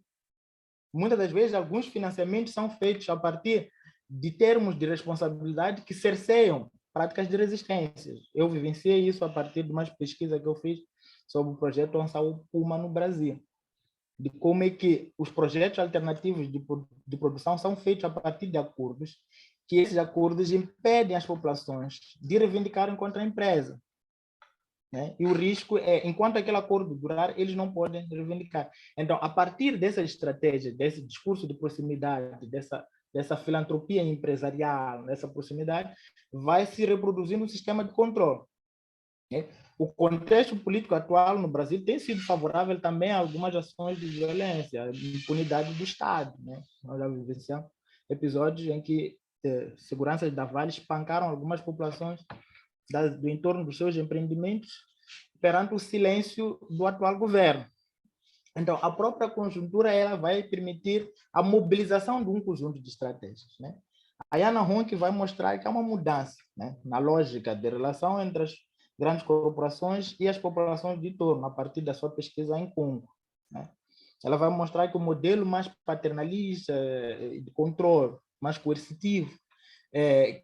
Muitas das vezes, alguns financiamentos são feitos a partir de termos de responsabilidade que cerceiam práticas de resistência. Eu vivenciei isso a partir de uma pesquisa que eu fiz sobre o projeto Onçal Puma no Brasil, de como é que os projetos alternativos de produção são feitos a partir de acordos, que esses acordos impedem as populações de reivindicarem contra a empresa. Né? E o risco é, enquanto aquele acordo durar, eles não podem reivindicar. Então, a partir dessa estratégia, desse discurso de proximidade, dessa filantropia empresarial, dessa proximidade, vai se reproduzindo um sistema de controle. Né? O contexto político atual no Brasil tem sido favorável também a algumas ações de violência, de impunidade do Estado. Né? Nós já vivenciamos episódios em que seguranças da Vale espancaram algumas populações do entorno dos seus empreendimentos perante o silêncio do atual governo. Então, a própria conjuntura ela vai permitir a mobilização de um conjunto de estratégias. Né? A Yana Ronk vai mostrar que há uma mudança, né, na lógica de relação entre as grandes corporações e as populações de entorno, a partir da sua pesquisa em Congo. Né? Ela vai mostrar que o modelo mais paternalista, de controle, mais coercitivo,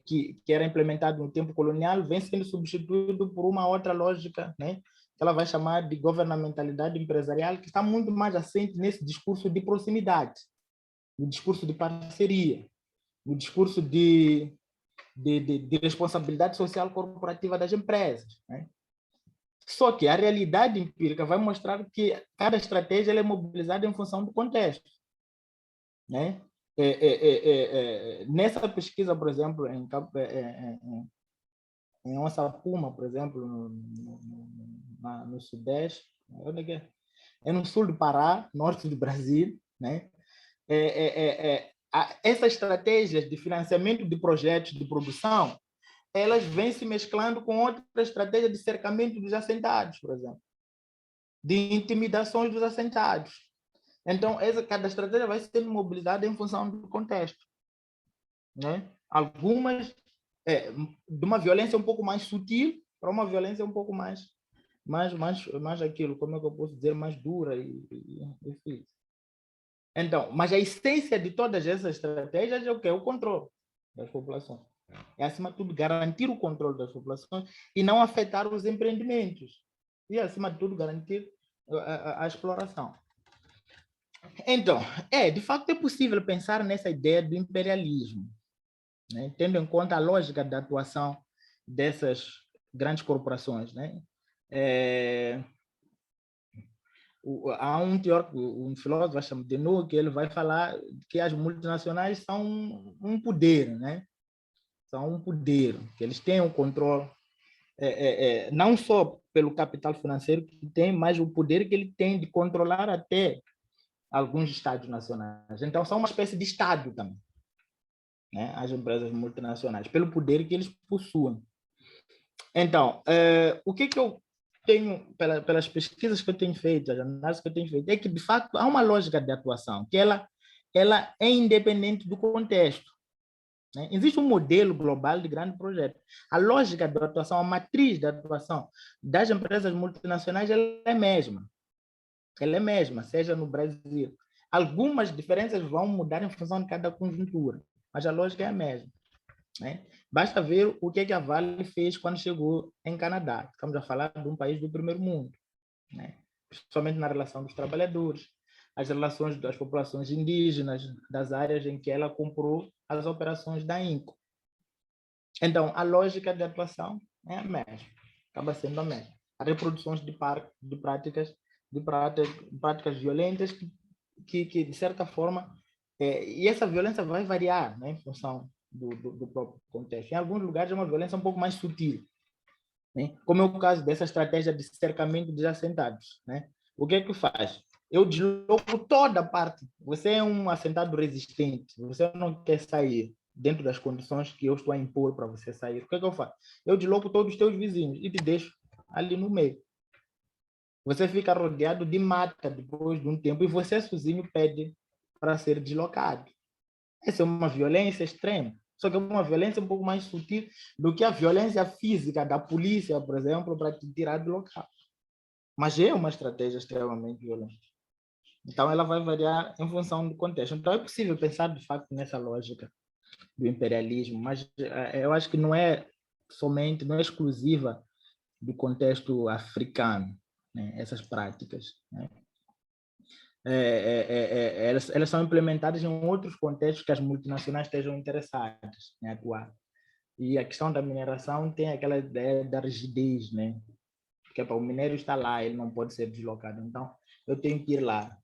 que era implementado no tempo colonial, vem sendo substituído por uma outra lógica, né, que ela vai chamar de governamentalidade empresarial, que está muito mais assente nesse discurso de proximidade, no discurso de parceria, no discurso de responsabilidade social corporativa das empresas. Né? Só que a realidade empírica vai mostrar que cada estratégia ela é mobilizada em função do contexto. Né? Nessa pesquisa, por exemplo, em Onça Puma, por exemplo, no Sudeste, é no sul do Pará, norte do Brasil, né? Essas estratégias de financiamento de projetos de produção, elas vêm se mesclando com outra estratégia de cercamento dos assentados, por exemplo, de intimidações dos assentados. Então, cada estratégia vai sendo mobilizada em função do contexto. Né? Algumas de uma violência um pouco mais sutil para uma violência um pouco mais aquilo, como é que eu posso dizer, mais dura e difícil. Então, mas a essência de todas essas estratégias é o quê? O controle das populações. É, acima de tudo, garantir o controle das populações e não afetar os empreendimentos. E, acima de tudo, garantir a exploração. Então, de fato, é possível pensar nessa ideia do imperialismo, né? Tendo em conta a lógica da atuação dessas grandes corporações. Né? Há um teórico, um filósofo chamado Denou, que ele vai falar que as multinacionais são um poder, né? São um poder, que eles têm um controle, não só pelo capital financeiro que tem, mas o poder que ele tem de controlar até alguns estados nacionais. Então, são uma espécie de estado também, né? As empresas multinacionais, pelo poder que eles possuem. Então, o que eu tenho, pelas pesquisas que eu tenho feito, as análises que eu tenho feito, é que, de fato, há uma lógica de atuação, que ela é independente do contexto. Né? Existe um modelo global de grande projeto. A lógica da atuação, a matriz da atuação das empresas multinacionais, ela é a mesma. Ela é a mesma, seja no Brasil. Algumas diferenças vão mudar em função de cada conjuntura, mas a lógica é a mesma. Né? Basta ver o que a Vale fez quando chegou em Canadá. Estamos a falar de um país do primeiro mundo, né? Principalmente na relação dos trabalhadores, as relações das populações indígenas, das áreas em que ela comprou as operações da INCO. Então, a lógica de atuação é a mesma, acaba sendo a mesma. As reproduções de práticas violentas que de certa forma, e essa violência vai variar, né, em função do próprio contexto. Em alguns lugares é uma violência um pouco mais sutil, né, como é o caso dessa estratégia de cercamento dos assentados. Né? O que é que faz? Eu desloco toda a parte. Você é um assentado resistente, você não quer sair. dentro das condições que eu estou a impor para você sair, o que é que eu faço? Eu desloco todos os teus vizinhos e te deixo ali no meio. Você fica rodeado de mata depois de um tempo e você sozinho pede para ser deslocado. Essa é uma violência extrema. Só que é uma violência um pouco mais sutil do que a violência física da polícia, por exemplo, para te tirar do local. Mas é uma estratégia extremamente violenta. Então, ela vai variar em função do contexto. Então, é possível pensar, de facto, nessa lógica do imperialismo, mas eu acho que não é somente, não é exclusiva do contexto africano, né, essas práticas, né? Elas são implementadas em outros contextos que as multinacionais estejam interessadas em atuar. E a questão da mineração tem aquela ideia da rigidez, né? Porque o minério está lá, ele não pode ser deslocado. Então, eu tenho que ir lá.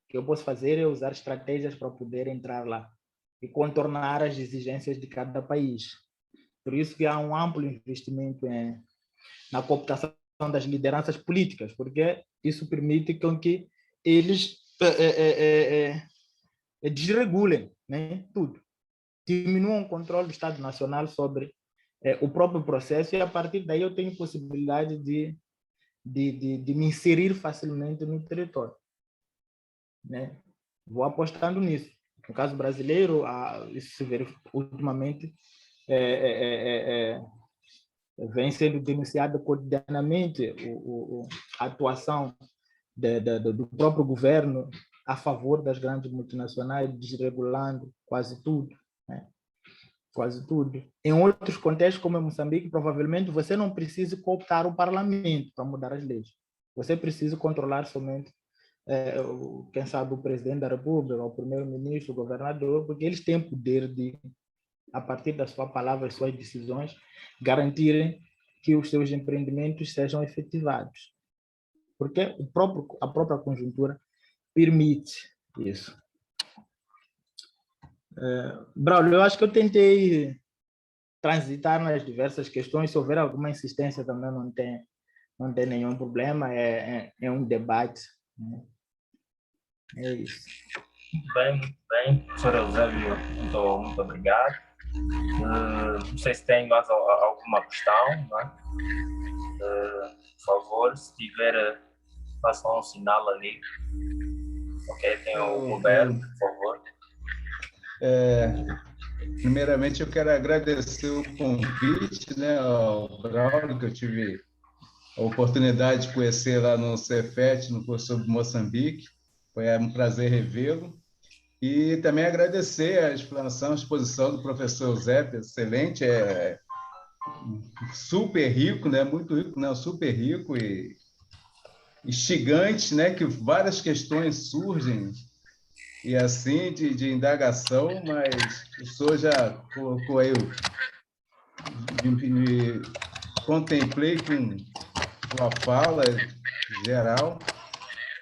O que eu posso fazer é usar estratégias para poder entrar lá e contornar as exigências de cada país. Por isso que há um amplo investimento na cooptação das lideranças políticas, porque isso permite com que eles desregulem, né, tudo. Diminuam o controle do Estado Nacional sobre o próprio processo e, a partir daí, eu tenho possibilidade de me inserir facilmente no território, né? Vou apostando nisso. No caso brasileiro, isso se verifica ultimamente, vem sendo denunciada cotidianamente a atuação do próprio governo a favor das grandes multinacionais, desregulando quase tudo, né? Quase tudo. Em outros contextos, como em Moçambique, provavelmente você não precisa cooptar o parlamento para mudar as leis. Você precisa controlar somente, quem sabe, o presidente da República, o primeiro-ministro, o governador, porque eles têm poder de, a partir da sua palavra e suas decisões, garantirem que os seus empreendimentos sejam efetivados. Porque a própria conjuntura permite isso. Braulio, eu acho que eu tentei transitar nas diversas questões. Se houver alguma insistência também não tem nenhum problema, é um debate, né? É isso. Muito bem, professor Eusébio, muito obrigado. Não sei se tem mais alguma questão, não é? Por favor, se tiver, faça um sinal ali. Ok, tem o Roberto, por favor. Primeiramente, eu quero agradecer o convite, né, ao Braulio, que eu tive a oportunidade de conhecer lá no Cefet, no curso sobre Moçambique. Foi um prazer revê-lo. E também agradecer a explanação, a exposição do professor Eusébio, excelente, super rico, né, muito rico, não, super rico e instigante, né, que várias questões surgem e assim de indagação, mas o senhor já colocou aí, me contemplei com sua fala geral,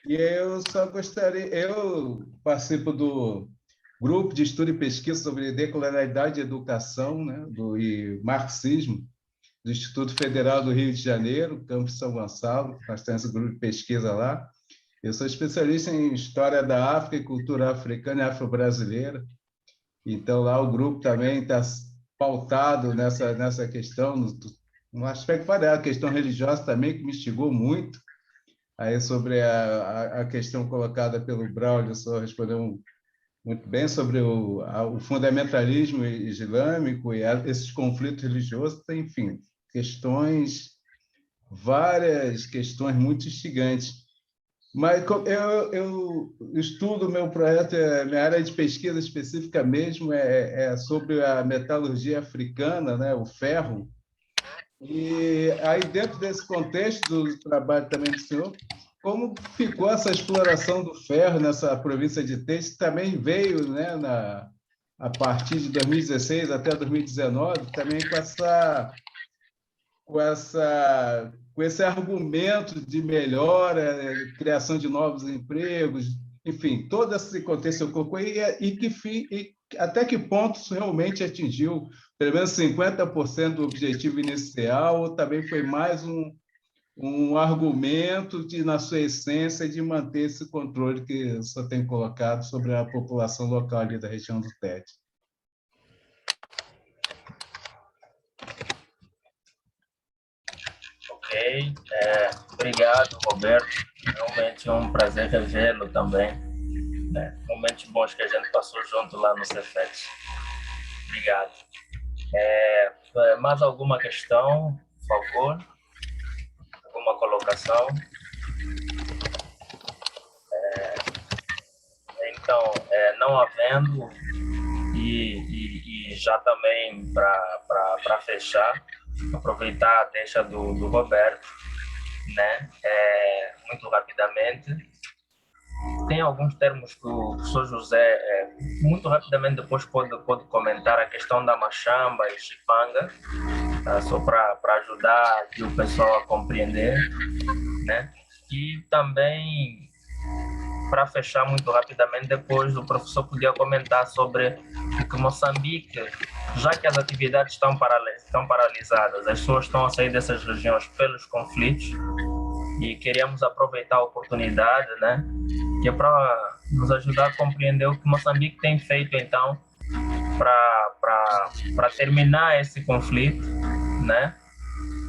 e eu só gostaria, eu participo do grupo de estudo e pesquisa sobre decolonialidade e educação, né, e marxismo, do Instituto Federal do Rio de Janeiro, campus São Gonçalo, nós temos esse grupo de pesquisa lá. Eu sou especialista em história da África e cultura africana e afro-brasileira. Então, lá o grupo também está pautado nessa questão, no aspecto variado, a questão religiosa também, que me instigou muito. Aí, sobre a questão colocada pelo Braulio, o senhor respondeu muito bem sobre o fundamentalismo islâmico e esses conflitos religiosos, enfim, várias questões muito instigantes. Mas eu estudo, meu projeto, minha área de pesquisa específica mesmo é sobre a metalurgia africana, né, o ferro. E aí, dentro desse contexto do trabalho também do senhor, como ficou essa exploração do ferro nessa província de Tete, que também veio, né, a partir de 2016 até 2019, também com esse argumento de melhora, criação de novos empregos, enfim, todo esse contexto eu coloquei e até que ponto isso realmente atingiu pelo menos 50% do objetivo inicial, ou também foi mais um argumento na sua essência, de manter esse controle que o senhor tem colocado sobre a população local ali da região do Tete? Ok. Obrigado, Roberto. Realmente é um prazer revê-lo também. Né? Momentos bons que a gente passou junto lá no Cefet. Obrigado. Mais alguma questão, por favor? Alguma colocação? Então, não havendo, e já também para fechar, aproveitar a deixa do Roberto, né? Muito rapidamente. Tem alguns termos que o professor José, muito rapidamente depois pode comentar a questão da machamba e chipanga, tá? Só para ajudar aqui o pessoal a compreender, né? E também, para fechar muito rapidamente, depois o professor podia comentar sobre o que Moçambique, já que as atividades estão paralisadas, as pessoas estão a sair dessas regiões pelos conflitos, e queríamos aproveitar a oportunidade, né, que é para nos ajudar a compreender o que Moçambique tem feito, então, para terminar esse conflito, né,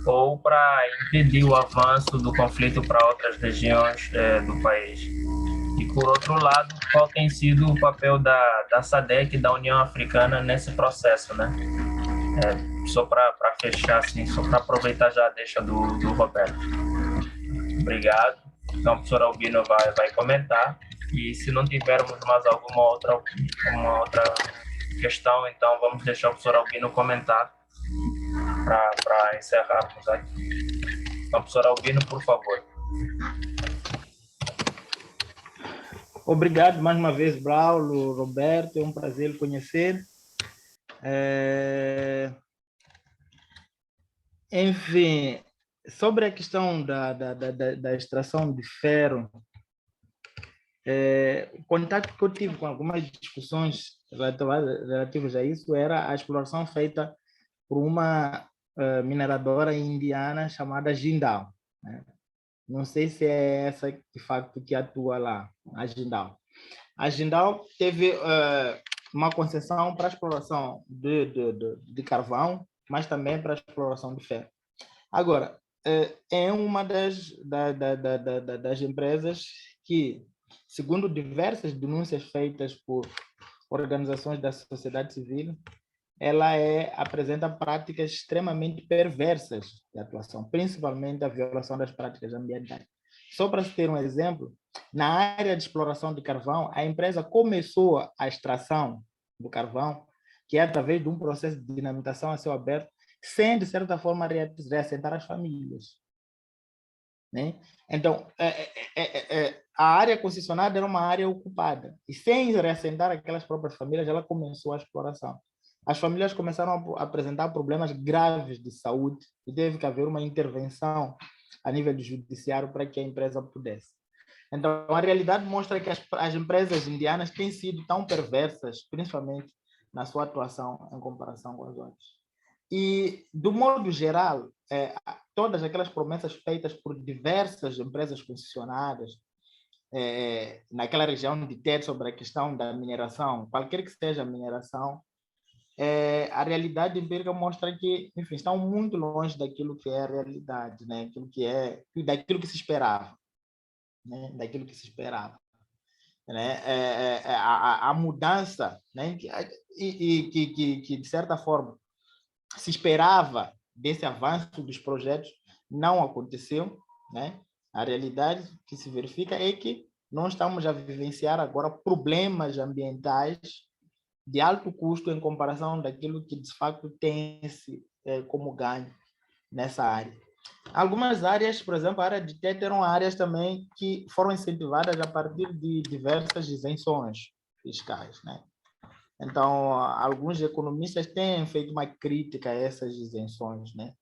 ou para impedir o avanço do conflito para outras regiões do país. E, por outro lado, qual tem sido o papel da SADC e da União Africana nesse processo, né? Só para fechar, assim, só para aproveitar já a deixa do Roberto. Obrigado. Então, o professor Albino vai comentar. E se não tivermos mais alguma outra questão, então vamos deixar o professor Albino comentar para encerrarmos aqui. Então, professor Albino, por favor. Obrigado mais uma vez, Braulo, Roberto, é um prazer lhe conhecer. Enfim, sobre a questão da extração de ferro, o contato que eu tive com algumas discussões relativas a isso era a exploração feita por uma mineradora indiana chamada Jindal, né? Não sei se é essa, de fato, que atua lá, a Jindal. A Jindal teve uma concessão para a exploração de carvão, mas também para a exploração de ferro. Agora, é uma das empresas que, segundo diversas denúncias feitas por organizações da sociedade civil, ela apresenta práticas extremamente perversas de atuação, principalmente a violação das práticas ambientais. Só para se ter um exemplo, na área de exploração de carvão, a empresa começou a extração do carvão, que é através de um processo de dinamitação a céu aberto, sem, de certa forma, reassentar as famílias, né? Então, a área concessionada era uma área ocupada, e sem reassentar aquelas próprias famílias, ela começou a exploração. As famílias começaram a apresentar problemas graves de saúde e teve que haver uma intervenção a nível do judiciário para que a empresa pudesse. Então, a realidade mostra que as empresas indianas têm sido tão perversas, principalmente na sua atuação em comparação com as outras. E, do modo geral, todas aquelas promessas feitas por diversas empresas concessionadas naquela região de TED sobre a questão da mineração, qualquer que seja a mineração, a realidade empírica mostra que, enfim, estão muito longe daquilo que é a realidade, né? Daquilo que se esperava, né? Daquilo que se esperava, né? A mudança, né? Que de certa forma se esperava desse avanço dos projetos não aconteceu, né? A realidade que se verifica é que nós estamos a vivenciar agora problemas ambientais de alto custo em comparação daquilo que, de fato, tem-se como ganho nessa área. Algumas áreas, por exemplo, a área de TED eram áreas também que foram incentivadas a partir de diversas isenções fiscais, né? Então, alguns economistas têm feito uma crítica a essas isenções, né?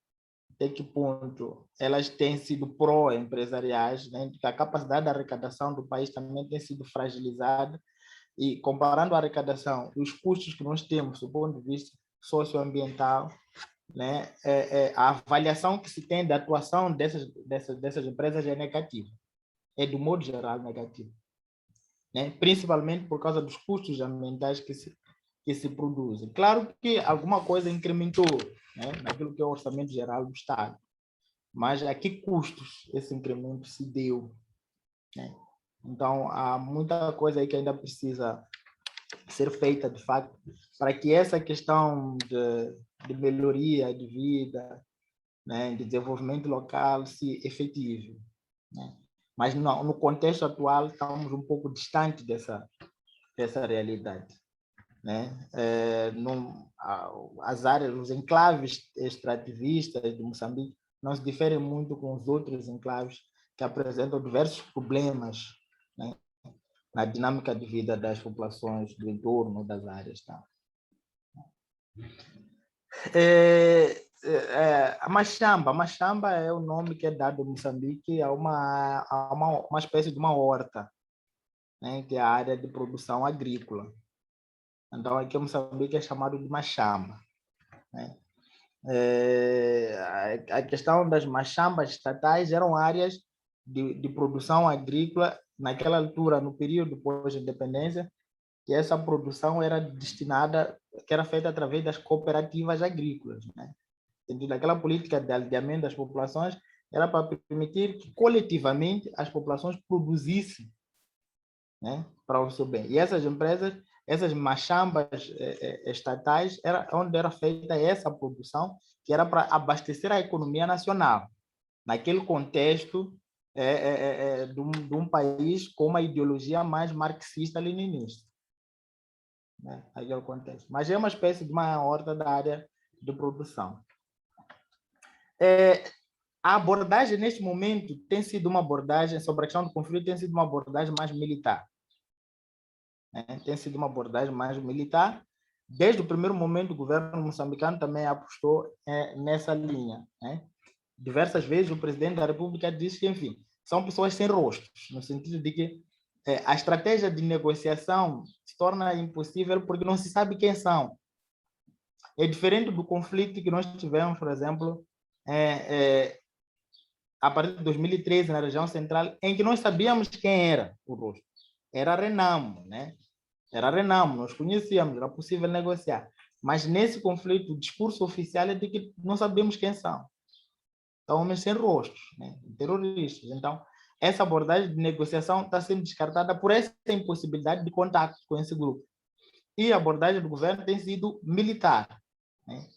Até que ponto elas têm sido pró-empresariais, né? A capacidade de arrecadação do país também tem sido fragilizada. E comparando a arrecadação e os custos que nós temos do ponto de vista socioambiental, né, a avaliação que se tem da atuação dessas empresas é negativa. É, do modo geral, negativa, né? Principalmente por causa dos custos ambientais que se produzem. Claro que alguma coisa incrementou, né, naquilo que é o orçamento geral do Estado, mas a que custos esse incremento se deu, né? Então, há muita coisa aí que ainda precisa ser feita, de fato, para que essa questão de melhoria de vida, né, de desenvolvimento local se efetive, né? Mas no contexto atual estamos um pouco distante dessa realidade, né? As áreas, os enclaves extrativistas de Moçambique não se diferem muito com os outros enclaves que apresentam diversos problemas, né, na dinâmica de vida das populações do entorno das áreas. Tá? A Machamba é o nome que é dado em Moçambique a uma espécie de uma horta, né, que é a área de produção agrícola. Então, aqui em Moçambique é chamado de Machamba, né? A questão das machambas estatais eram áreas de produção agrícola naquela altura, no período pós-independência, que essa produção era destinada, que era feita através das cooperativas agrícolas, né? Então, daquela política de aldeamento das populações era para permitir que coletivamente as populações produzissem, né, para o seu bem. E essas empresas, essas machambas estatais, era onde era feita essa produção, que era para abastecer a economia nacional, naquele contexto de um país com uma ideologia mais marxista-leninista, né? Naquele contexto. Mas é uma espécie de uma horta da área de produção. A abordagem, neste momento, tem sido uma abordagem sobre a questão do conflito, tem sido uma abordagem mais militar. Tem sido uma abordagem mais militar. Desde o primeiro momento, o governo moçambicano também apostou nessa linha, né? Diversas vezes o presidente da República disse que, enfim, são pessoas sem rostos, no sentido de que a estratégia de negociação se torna impossível porque não se sabe quem são. É diferente do conflito que nós tivemos, por exemplo, a partir de 2013, na região central, em que nós sabíamos quem era o rosto. Era Renamo, né? Era Renamo, nós conhecíamos, era possível negociar. Mas nesse conflito, o discurso oficial é de que não sabemos quem são. São homens sem rostos, né? Terroristas. Então, essa abordagem de negociação está sendo descartada por essa impossibilidade de contato com esse grupo. E a abordagem do governo tem sido militar, né?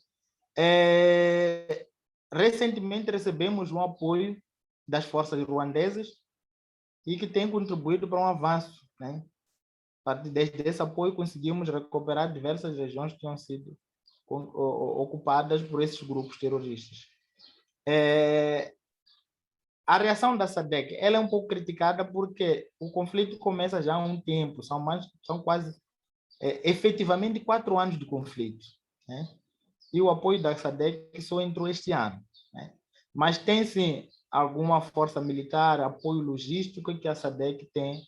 Recentemente recebemos um apoio das forças ruandesas e que tem contribuído para um avanço, né? A partir desse apoio conseguimos recuperar diversas regiões que tinham sido ocupadas por esses grupos terroristas. A reação da SADC, ela é um pouco criticada porque o conflito começa já há um tempo, são quase efetivamente 4 anos de conflito, né? E o apoio da SADC só entrou este ano, né? Mas tem sim alguma força militar, apoio logístico que a SADC tem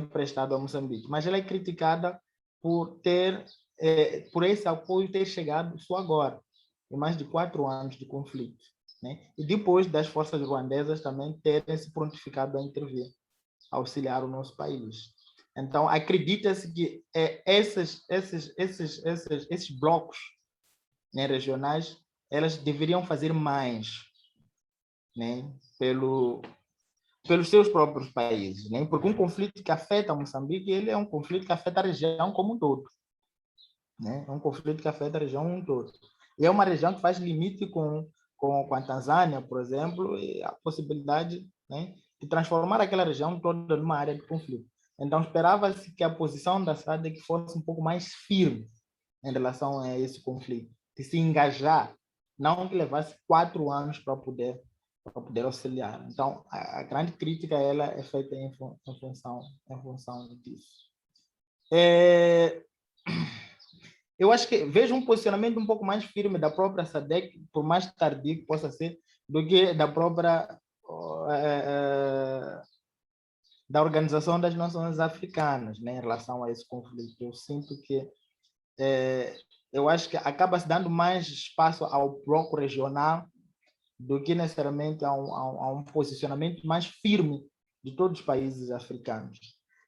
prestado a Moçambique, mas ela é criticada por esse apoio ter chegado só agora, em mais de 4 anos de conflito, né? E depois das forças ruandesas também terem se prontificado a intervir, a auxiliar o nosso país. Então, acredita-se que esses blocos, né, regionais, elas deveriam fazer mais, né, pelos seus próprios países, né? Porque um conflito que afeta Moçambique, ele é um conflito que afeta a região como um todo, né? É um conflito que afeta a região como um todo. E é uma região que faz limite com a Tanzânia, por exemplo, e a possibilidade, né, de transformar aquela região toda numa área de conflito. Então, esperava-se que a posição da SADC fosse um pouco mais firme em relação a esse conflito, de se engajar, não que levasse 4 anos para poder auxiliar. Então, a grande crítica ela é feita em função disso. Eu acho que vejo um posicionamento um pouco mais firme da própria SADC, por mais tardio que possa ser, do que da própria da Organização das Nações Africanas, né, em relação a esse conflito. Eu sinto que eu acho que acaba se dando mais espaço ao bloco regional do que necessariamente a um posicionamento mais firme de todos os países africanos.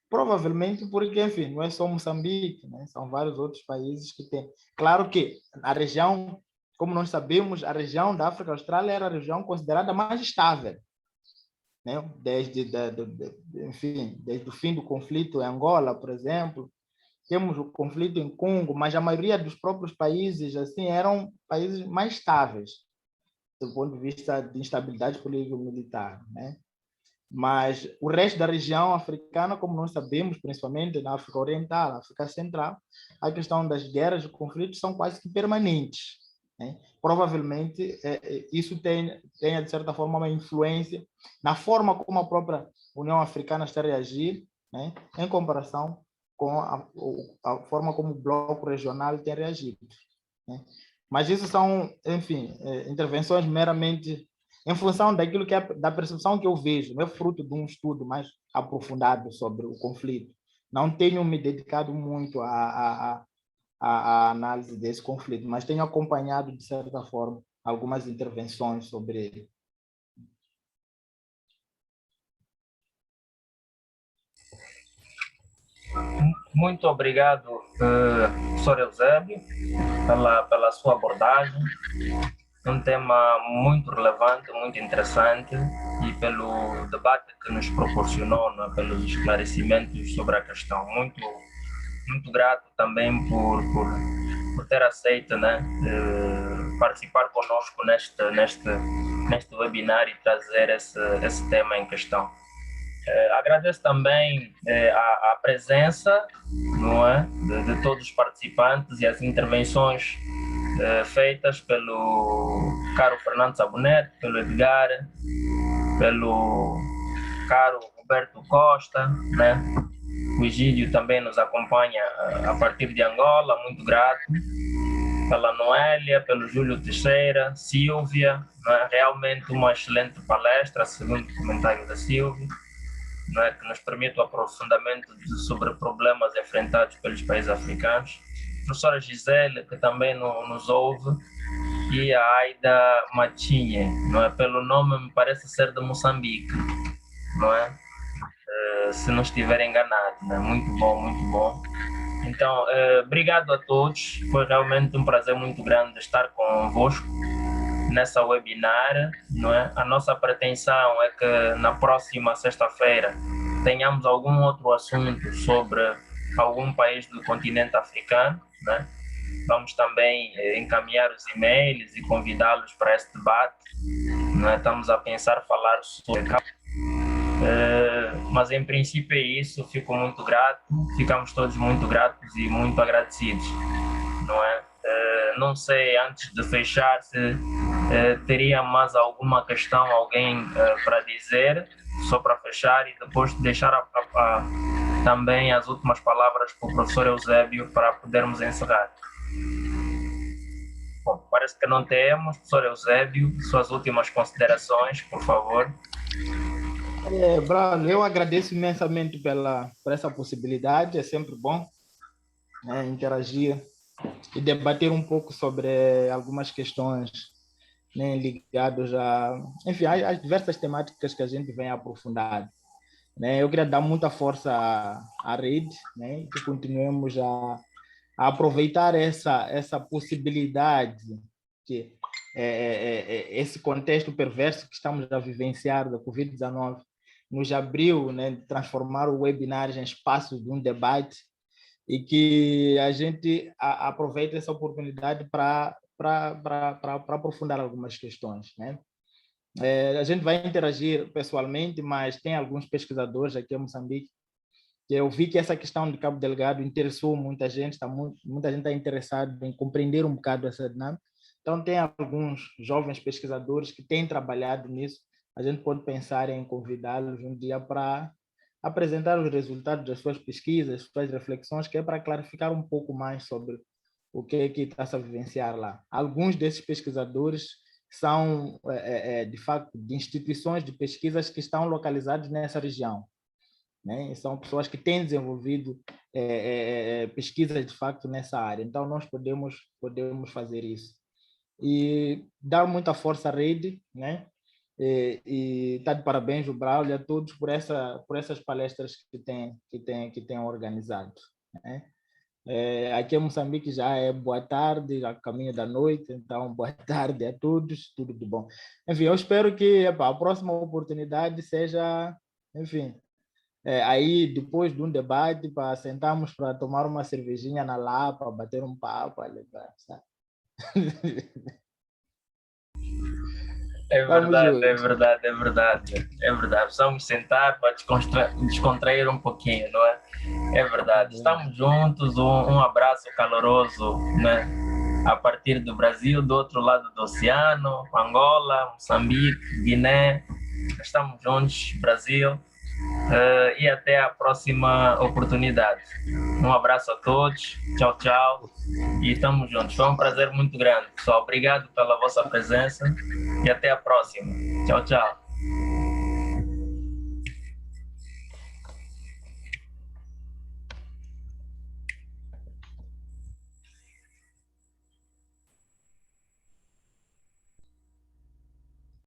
Provavelmente porque, enfim, não é só Moçambique, né? São vários outros países que têm. Claro que a região como nós sabemos, a região da África Austral era a região considerada mais estável, né? Enfim, desde o fim do conflito em Angola, por exemplo, temos o conflito em Congo, mas a maioria dos próprios países assim eram países mais estáveis do ponto de vista de instabilidade político-militar, né? Mas o resto da região africana, como nós sabemos, principalmente na África Oriental, na África Central, a questão das guerras e conflitos são quase que permanentes, né? Provavelmente, isso tenha, de certa forma, uma influência na forma como a própria União Africana está a reagir, né? Em comparação com a forma como o bloco regional tem reagido, né? Mas isso são, enfim, intervenções meramente em função daquilo que da percepção que eu vejo, não é fruto de um estudo mais aprofundado sobre o conflito. Não tenho me dedicado muito à análise desse conflito, mas tenho acompanhado, de certa forma, algumas intervenções sobre ele. Muito obrigado, professor Eusébio, pela sua abordagem. Um tema muito relevante, muito interessante, e pelo debate que nos proporcionou, né, pelos esclarecimentos sobre a questão. Muito grato também por ter aceito, né, participar conosco neste webinar e trazer esse tema em questão. Agradeço também a presença, não é, de todos os participantes e as intervenções feitas pelo caro Fernando Sabonete, pelo Edgar, pelo caro Roberto Costa, né? O Egídio também nos acompanha a partir de Angola, muito grato. Pela Noélia, pelo Júlio Teixeira, Silvia, né? Realmente uma excelente palestra, segundo o comentário da Silvia, né? Que nos permite o aprofundamento sobre problemas enfrentados pelos países africanos. A professora Gisele, que também nos ouve, e a Aida Matinha, não é? Pelo nome me parece ser de Moçambique, não é? Se não estiver enganado, né? Muito bom, muito bom. Então, obrigado a todos, foi realmente um prazer muito grande estar convosco nessa webinar, não é? A nossa pretensão é que na próxima sexta-feira tenhamos algum outro assunto sobre algum país do continente africano, né? Vamos também encaminhar os e-mails e convidá-los para esse debate, não é? Estamos a pensar falar sobre mas em princípio é isso, fico muito grato, ficamos todos muito gratos e muito agradecidos, não é? Não sei, antes de fechar, se teria mais alguma questão, alguém para dizer, só para fechar, e depois deixar também as últimas palavras para o professor Eusébio para podermos encerrar. Bom, parece que não temos. Professor Eusébio, suas últimas considerações, por favor. Bruno, eu agradeço imensamente por essa possibilidade, é sempre bom, né, interagir e debater um pouco sobre algumas questões, né, ligadas enfim, às diversas temáticas que a gente vem aprofundar, né? Eu queria dar muita força à rede, né, que continuemos a aproveitar essa possibilidade, que esse contexto perverso que estamos a vivenciar da Covid-19 nos abriu, né, de transformar o webinar em espaço de um debate, e que a gente aproveite essa oportunidade para aprofundar algumas questões, né? A gente vai interagir pessoalmente, mas tem alguns pesquisadores aqui em Moçambique que eu vi que essa questão de Cabo Delgado interessou muita gente, muita gente está interessada em compreender um bocado essa dinâmica. Então, tem alguns jovens pesquisadores que têm trabalhado nisso. A gente pode pensar em convidá-los um dia para apresentar os resultados das suas pesquisas, suas reflexões, que é para clarificar um pouco mais sobre o que está a vivenciar lá. Alguns desses pesquisadores são, de facto, de instituições de pesquisas que estão localizadas nessa região, né? São pessoas que têm desenvolvido pesquisas de facto nessa área. Então, nós podemos fazer isso. E dar muita força à rede, né? E está de parabéns o Braulio e a todos por essas palestras que tem organizado, né? Aqui em Moçambique já é boa tarde, já caminho da noite, então boa tarde a todos, tudo de bom. Enfim, eu espero que a próxima oportunidade seja, enfim, aí depois de um debate, para sentarmos para tomar uma cervejinha na Lapa, bater um papo, levar, sabe? É Vamos verdade, é juntos. verdade, é verdade. É verdade. Vamos sentar para descontrair um pouquinho, não é? É verdade. Estamos juntos, um abraço caloroso, né? A partir do Brasil, do outro lado do oceano, Angola, Moçambique, Guiné. Estamos juntos, Brasil. E até a próxima oportunidade. Um abraço a todos. Tchau, tchau. E estamos juntos. Foi um prazer muito grande, pessoal. Obrigado pela vossa presença e até a próxima. Tchau, tchau.